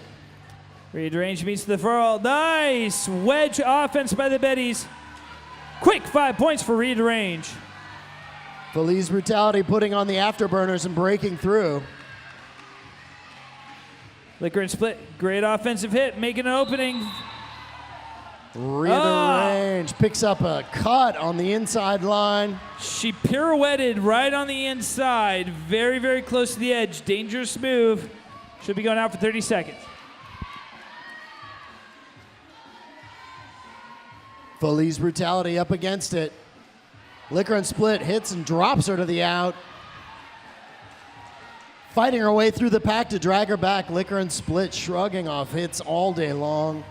Read-to-range meets the furl. Nice wedge offense by the Betties. Quick 5 points for read-to-range. Feliz Brutality putting on the afterburners and breaking through. Liquor and Split, great offensive hit, making an opening. Read-to-range picks up a cut on the inside line. She pirouetted right on the inside, very, very close to the edge. Dangerous move. Should be going out for 30 seconds. Feliz Brutality up against it. Liquor and Split hits and drops her to the out. Fighting her way through the pack to drag her back. Liquor and Split shrugging off hits all day long.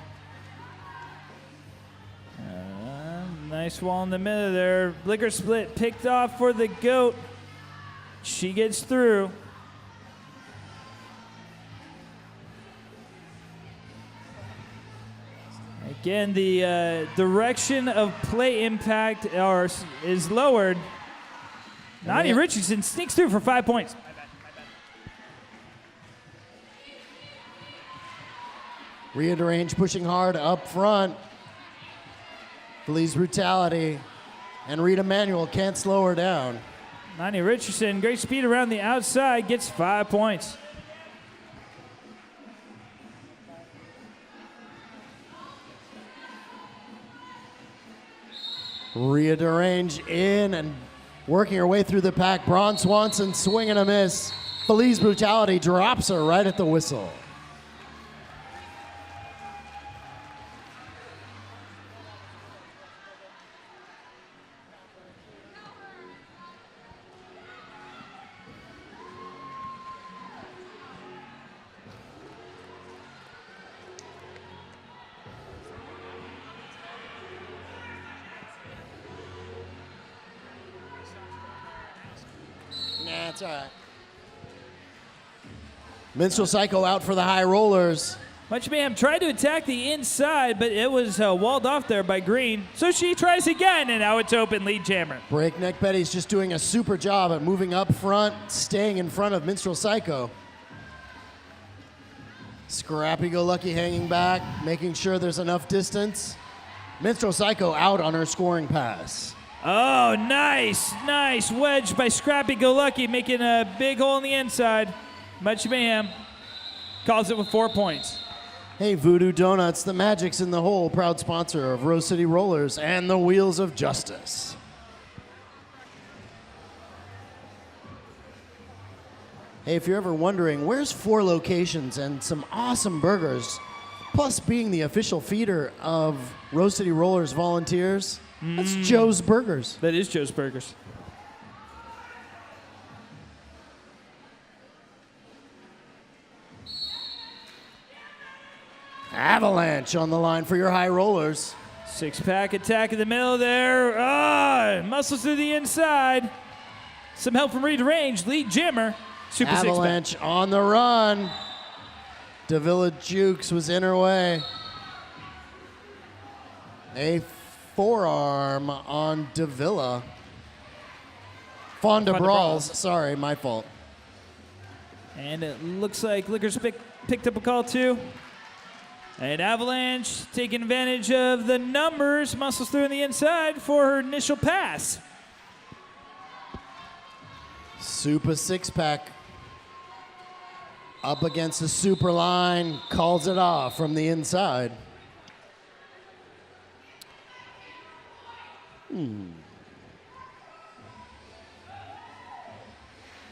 Nice wall in the middle there. Liquor Split picked off for the goat. She gets through. Again, the direction of play impact is lowered. Nani Richardson sneaks through for 5 points. Rearrange pushing hard up front. Feliz Brutality and Rita Manuel can't slow her down. Nani Richardson, great speed around the outside, gets 5 points. Rearrange in and working her way through the pack. Braun Swanson swing and a miss. Feliz Brutality drops her right at the whistle. That's all right. Minstrel Psycho out for the High Rollers. Much Mayhem tried to attack the inside, but it was walled off there by Green. So she tries again, and now it's open lead jammer. Breakneck Betty's just doing a super job at moving up front, staying in front of Minstrel Psycho. Scrappy Go Lucky hanging back, making sure there's enough distance. Minstrel Psycho out on her scoring pass. Oh, nice wedge by Scrappy Go Lucky, making a big hole in the inside. Much Mayhem calls it with 4 points. Hey, Voodoo Donuts, the magic's in the hole, proud sponsor of Rose City Rollers and the Wheels of Justice. Hey, if you're ever wondering, where's 4 locations and some awesome burgers, plus being the official feeder of Rose City Rollers volunteers? That's Joe's Burgers. That is Joe's Burgers. Avalanche on the line for your High Rollers. 6-pack attack in the middle there. Muscles to the inside. Some help from Read-to-Range. Lead jammer. Super Avalanche 6-pack. on the run. Davila Jukes was in her way. A forearm on Davila. Fonda Brawls. Sorry, my fault. And it looks like Liquor's picked up a call too. And Avalanche taking advantage of the numbers. Muscles through on the inside for her initial pass. Super 6-pack. Up against the super line. Calls it off from the inside.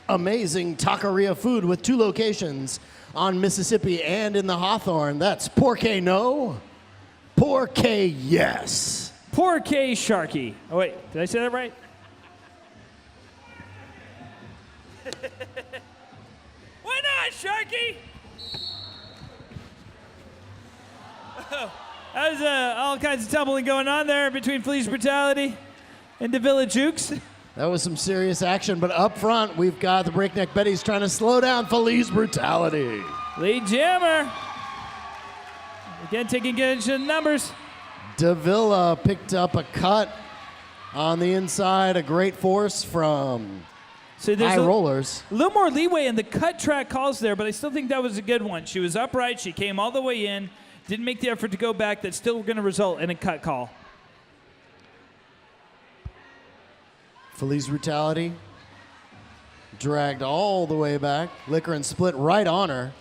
Amazing taqueria food with 2 locations on Mississippi and in the Hawthorne. That's Porque No, Porque Yes. Porque Sharky. Oh, wait. Did I say that right? Why not, Sharky? That was all kinds of tumbling going on there between Felice Brutality and Davila Jukes. That was some serious action, but up front, we've got the Breakneck Betties trying to slow down Felice Brutality. Lead jammer. Again, taking advantage of the numbers. Davila picked up a cut on the inside, a great force from High Rollers. A little more leeway in the cut track calls there, but I still think that was a good one. She was upright, she came all the way in, didn't make the effort to go back. That's still going to result in a cut call. Felice Brutality dragged all the way back. Liquor and Split right on her.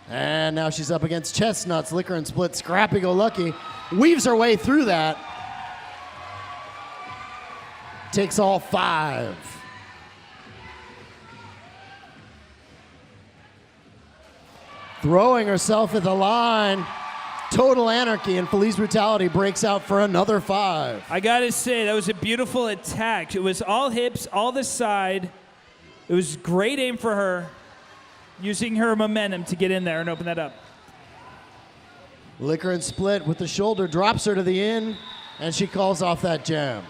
And now she's up against Chestnuts. Liquor and Split, scrappy-go-lucky. Weaves her way through that. Takes all 5. Throwing herself at the line. Total anarchy, and Felice Brutality breaks out for another 5. I gotta say, that was a beautiful attack. It was all hips, all the side. It was great aim for her, using her momentum to get in there and open that up. Liquor and Split with the shoulder drops her to the in, and she calls off that jam.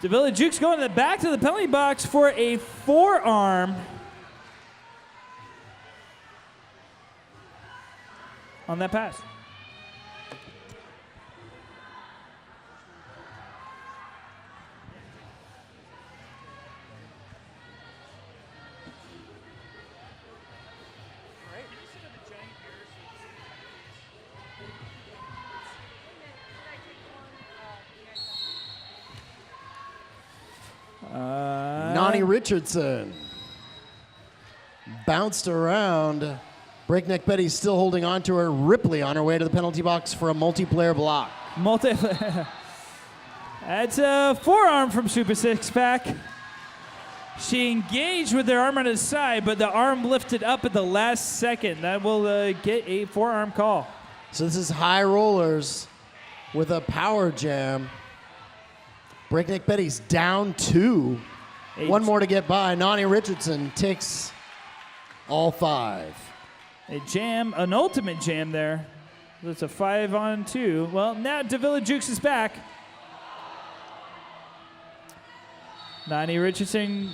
Davila Jukes going to the back to the penalty box for a forearm on that pass. Nani Richardson bounced around. Breakneck Betty's still holding on to her. Ripley on her way to the penalty box for a multiplayer block. That's a forearm from Super Six Pack. She engaged with her arm on his side, but the arm lifted up at the last second. That will get a forearm call. So this is High Rollers with a power jam. Breakneck Betty's down 2. One more to get by. Nani Richardson takes all 5. A jam, an ultimate jam there. That's a 5-on-2. Well, now Davila Jukes is back. Nani Richardson.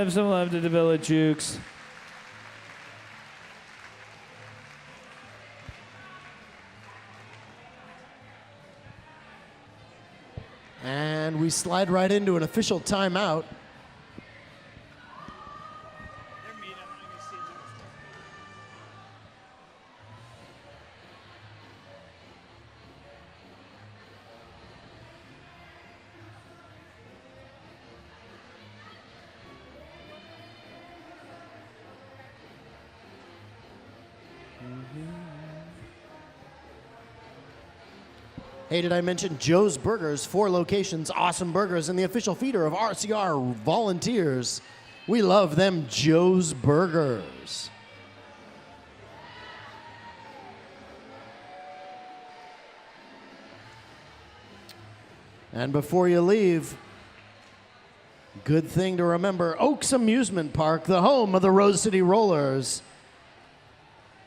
Some love to Davila Jukes. And we slide right into an official timeout. Hey, did I mention Joe's Burgers? 4 locations, awesome burgers, and the official feeder of RCR Volunteers. We love them Joe's Burgers. And before you leave, good thing to remember, Oaks Amusement Park, the home of the Rose City Rollers.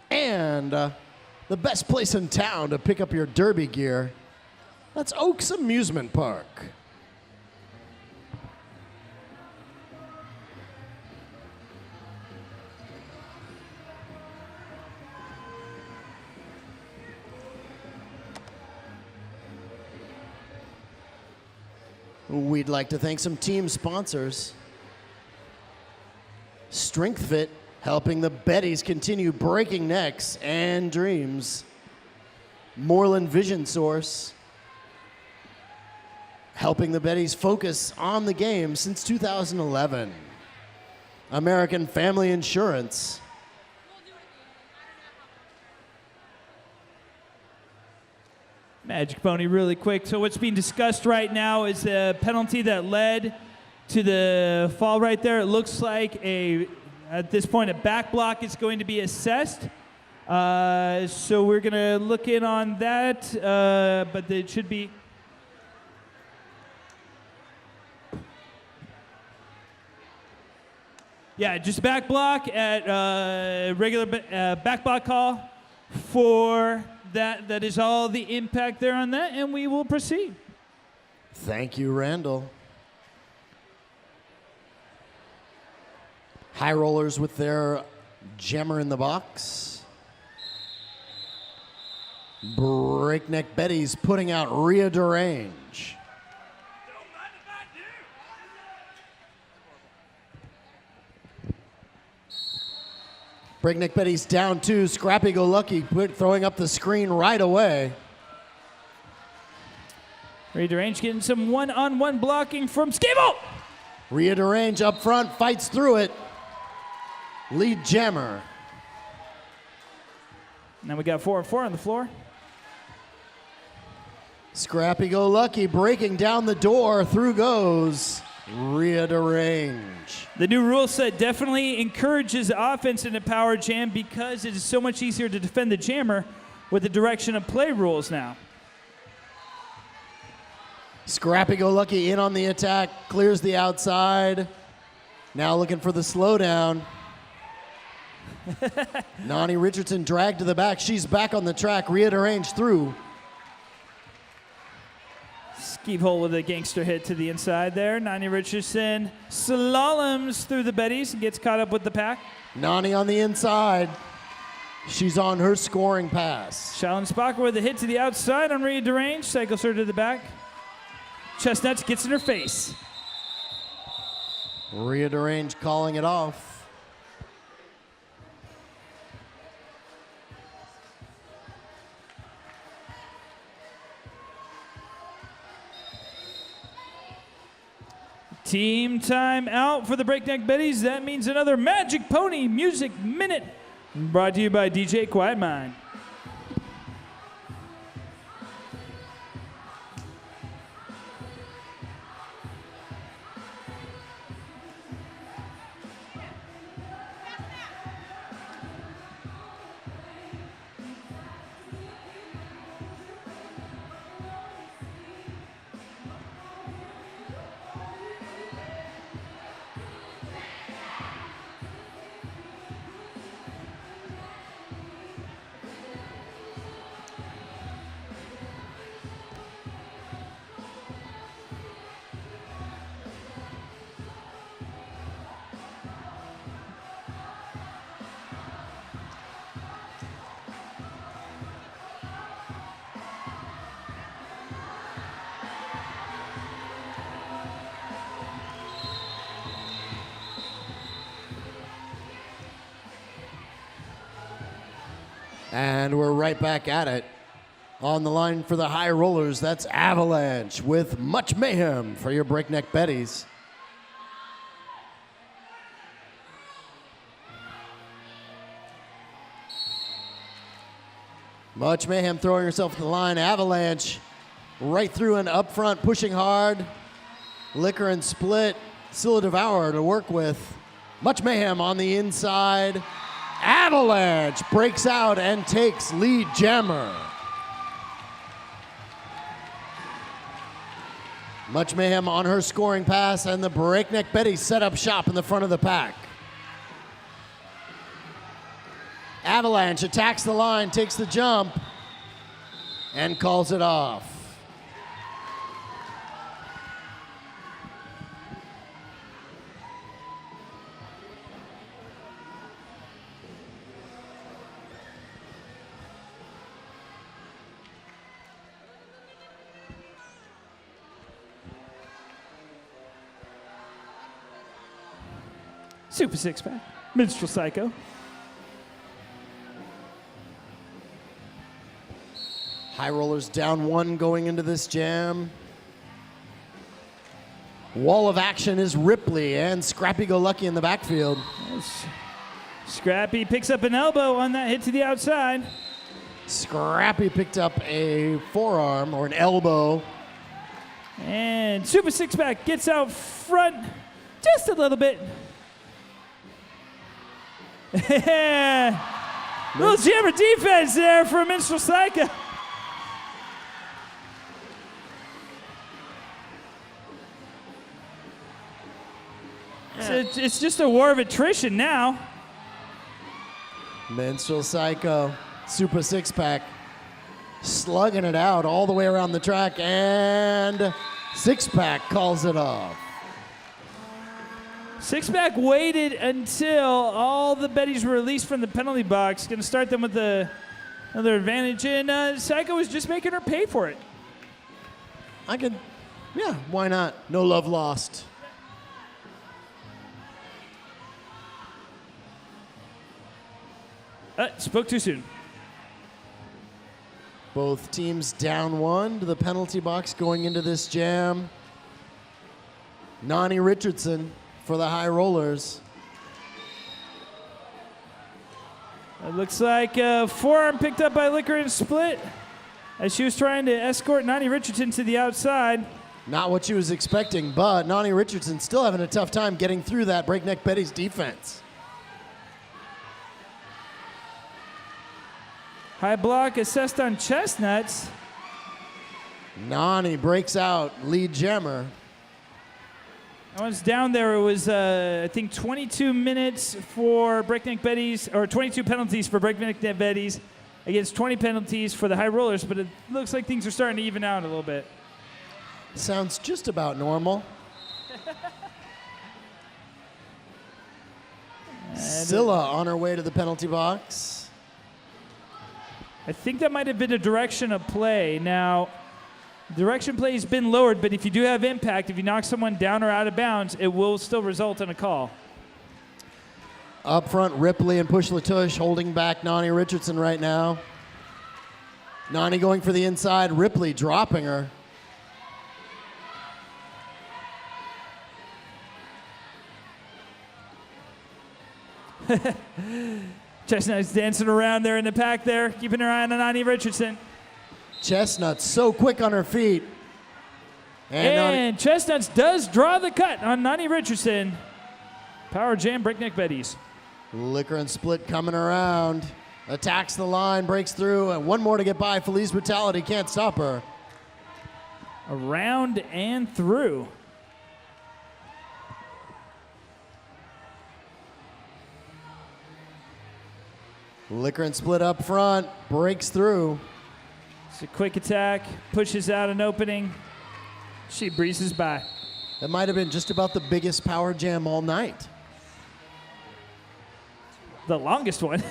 And the best place in town to pick up your derby gear. That's Oaks Amusement Park. We'd like to thank some team sponsors. Strength Fit, helping the Betties continue breaking necks and dreams. Moreland Vision Source, helping the Betties focus on the game since 2011. American Family Insurance. Magic Pony really quick. So what's being discussed right now is the penalty that led to the fall right there. It looks like at this point, a back block is going to be assessed. So we're going to look in on that, but it should be. Yeah, just back block at regular back block call for that. That is all the impact there on that, and we will proceed. Thank you, Randall. High rollers with their jammer in the box. Breakneck Betties putting out Rhea Derange. Breakneck Betties down 2. Scrappy Go Lucky throwing up the screen right away. Rhea Derange getting some one-on-one blocking from Skable. Rhea Derange up front, fights through it. Lead jammer. Now we got 4-4 on the floor. Scrappy Go Lucky breaking down the door. Through goes Rhea Derange. The new rule set definitely encourages offense in a power jam because it is so much easier to defend the jammer with the direction of play rules now. Scrappy Go Lucky in on the attack, clears the outside. Now looking for the slowdown. Nani Richardson dragged to the back. She's back on the track. Rhea Derange through. Skeeve hole with a gangster hit to the inside there. Nani Richardson slaloms through the Betties and gets caught up with the pack. Nani on the inside. She's on her scoring pass. Shaolin Spocker with a hit to the outside on Rhea Derange. Cycles her to the back. Chestnuts gets in her face. Rhea Derange calling it off. Team time out for the Breakneck Betties. That means another Magic Pony Music Minute brought to you by DJ Quiet Mind. And we're right back at it. On the line for the high rollers, that's Avalanche with Much Mayhem for your Breakneck Betties. Much Mayhem throwing herself to the line. Avalanche right through and up front, pushing hard. Liquor and Split, Scylla Devourer to work with. Much Mayhem on the inside. Avalanche breaks out and takes lead jammer. Much Mayhem on her scoring pass, and the Breakneck Betties set up shop in the front of the pack. Avalanche attacks the line, takes the jump, and calls it off. Super Six Pack, Minstrel Psycho. High rollers down 1 going into this jam. Wall of action is Ripley and Scrappy Go Lucky in the backfield. Scrappy picks up an elbow on that hit to the outside. Scrappy picked up a forearm or an elbow. And Super Six Pack gets out front just a little bit. Little jammer defense there for Minstrel Psycho. So it's just a war of attrition now. Minstrel Psycho, Super Six Pack, slugging it out all the way around the track, and Six Pack calls it off. Six Pack waited until all the Betties were released from the penalty box. Going to start them with another advantage, and Psycho was just making her pay for it. Yeah, why not? No love lost. Spoke too soon. Both teams down one to the penalty box going into this jam. Nani Richardson for the High Rollers. It looks like a forearm picked up by Liquor and Split as she was trying to escort Nani Richardson to the outside. Not what she was expecting, but Nani Richardson still having a tough time getting through that Breakneck Betty's defense. High block assessed on Chestnuts. Nani breaks out lead jammer. Once down there, it was, I think, 22 minutes for Breakneck Betties, or 22 penalties for Breakneck Betties against 20 penalties for the High Rollers, but it looks like things are starting to even out a little bit. Sounds just about normal. Scylla on her way to the penalty box. I think that might have been a direction of play. Now, direction play has been lowered, but if you do have impact, if you knock someone down or out of bounds, it will still result in a call. Up front, Ripley and Push Latush holding back Nani Richardson right now. Nani going for the inside, Ripley dropping her. Chestnut's dancing around there in the pack there, keeping her eye on Nani Richardson. Chestnut so quick on her feet. And Chestnuts does draw the cut on Nani Richardson. Power jam, Breakneck Betties. Liquor and Split coming around. Attacks the line, breaks through, and one more to get by. Felice Brutality can't stop her. Around and through. Liquor and Split up front, breaks through. It's a quick attack, pushes out an opening. She breezes by. That might have been just about the biggest power jam all night. The longest one.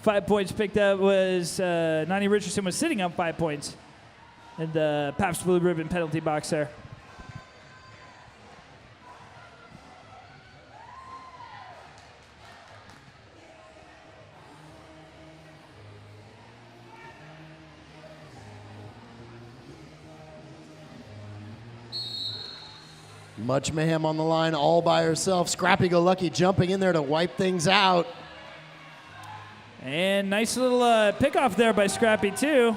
5 points picked up was Nani Richardson was sitting on 5 points in the Pabst Blue Ribbon penalty box there. Much Mayhem on the line all by herself. Scrappy Go Lucky jumping in there to wipe things out. And nice little pickoff there by Scrappy, too.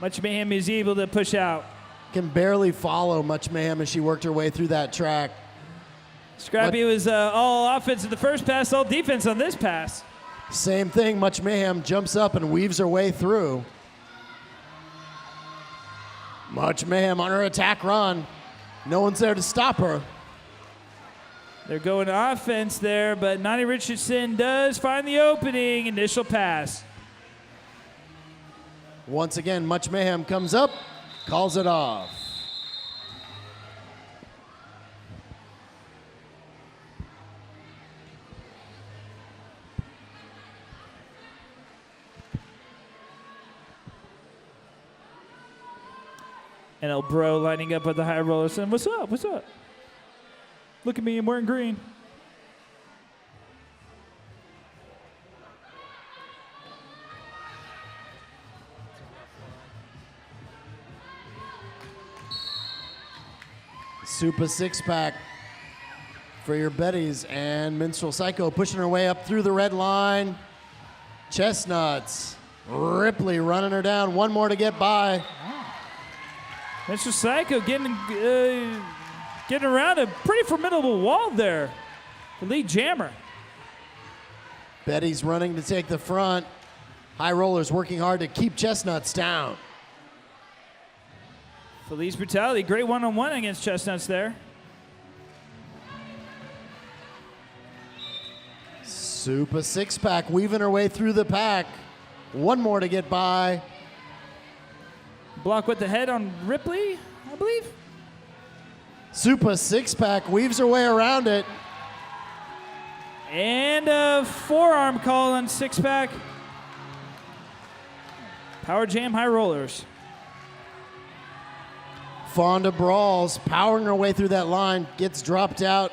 Much Mayhem is able to push out. Can barely follow Much Mayhem as she worked her way through that track. Scrappy was all offense in the first pass, all defense on this pass. Same thing, Much Mayhem jumps up and weaves her way through. Much Mayhem on her attack run. No one's there to stop her. They're going offense there, but Nani Richardson does find the opening. Initial pass. Once again, Much Mayhem comes up, calls it off. And El Bro lining up with the High Rollers saying, "What's up? What's up? Look at me, I'm wearing green." Super six-pack for your Betties, and Minstrel Psycho pushing her way up through the red line. Chestnuts. Ripley running her down. One more to get by. Mr. Psycho getting around a pretty formidable wall there. The lead jammer. Betty's running to take the front. High Rollers working hard to keep Chestnuts down. Felice Brutality, great one-on-one against Chestnuts there. Super six-pack weaving her way through the pack. One more to get by. Block with the head on Ripley, I believe. Super six-pack weaves her way around it. And a forearm call on six-pack. Power jam High Rollers. Fonda brawls, powering her way through that line, gets dropped out,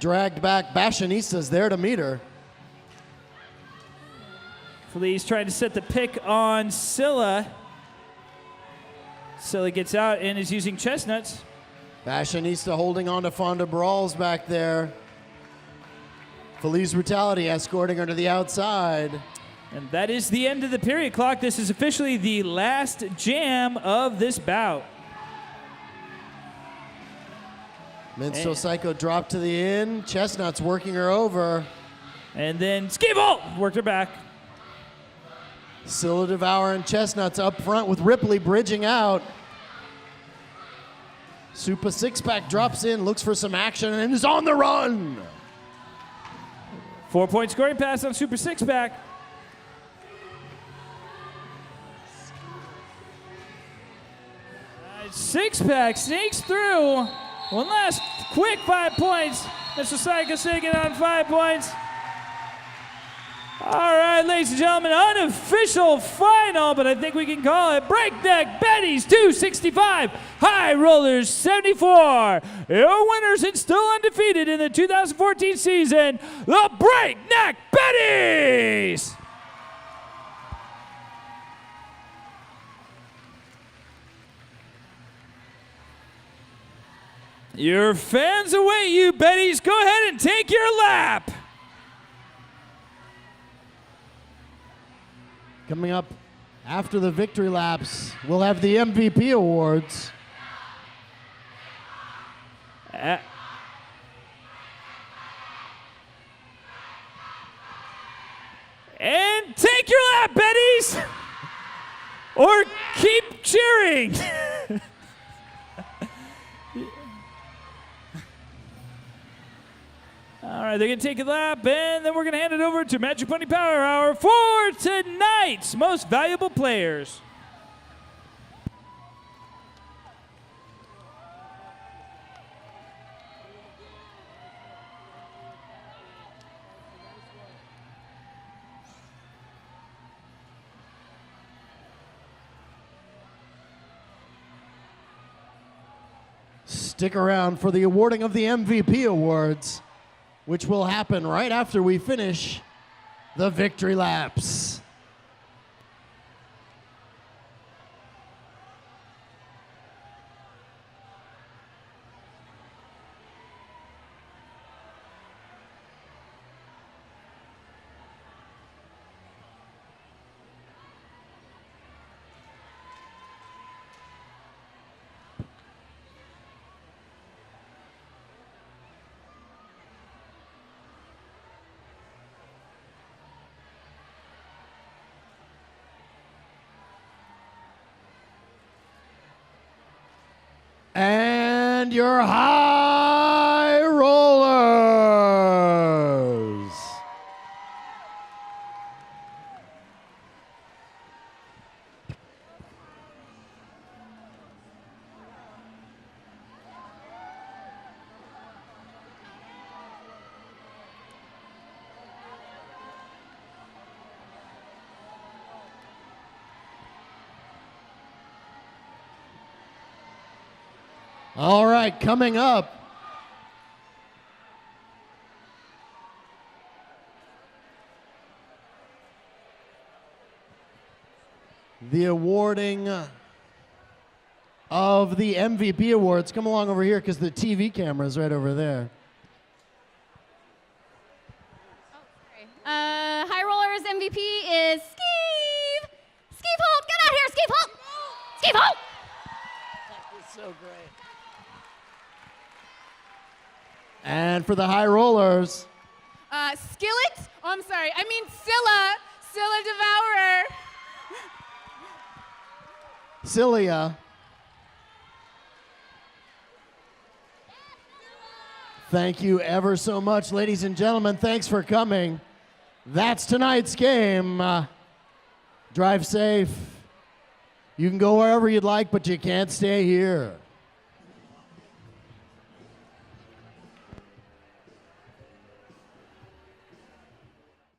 dragged back. Bashanista's there to meet her. Felice trying to set the pick on Scylla. Scylla gets out and is using Chestnuts. Fashionista holding on to Fonda Brawls back there. Felice Brutality escorting her to the outside. And that is the end of the period clock. This is officially the last jam of this bout. Minstrel Psycho dropped to the inn. Chestnuts working her over. And then Ski Vault worked her back. Scylla devouring Chestnuts up front with Ripley bridging out. Super six-pack drops in, looks for some action, and is on the run. 4-point scoring pass on Super Six-pack. Six-pack sneaks through. One last quick 5 points. Mr. Psycho Sigan on 5 points. All right, ladies and gentlemen, unofficial final, but I think we can call it Breakneck Betties 265, High Rollers 74. Your winners and still undefeated in the 2014 season, the Breakneck Betties. Your fans await you, Betties. Go ahead and take your lap. Coming up after the victory laps, we'll have the MVP awards. And take your lap, Betties! Or keep cheering! All right, they're going to take a lap, and then we're going to hand it over to Magic Money Power Hour for tonight's most valuable players. Stick around for the awarding of the MVP awards, which will happen right after we finish the victory laps. And your high rollers. All right, coming up. The awarding of the MVP awards. Come along over here because the TV camera is right over there. High Rollers MVP is Steve. Steve Holt, get out here, Steve Holt. Steve Holt. That was so great. And for the High Rollers, Skillet? Oh, I'm sorry. I mean Scylla. Scylla Devourer. Cilia. Thank you ever so much, ladies and gentlemen. Thanks for coming. That's tonight's game. Drive safe. You can go wherever you'd like, but you can't stay here.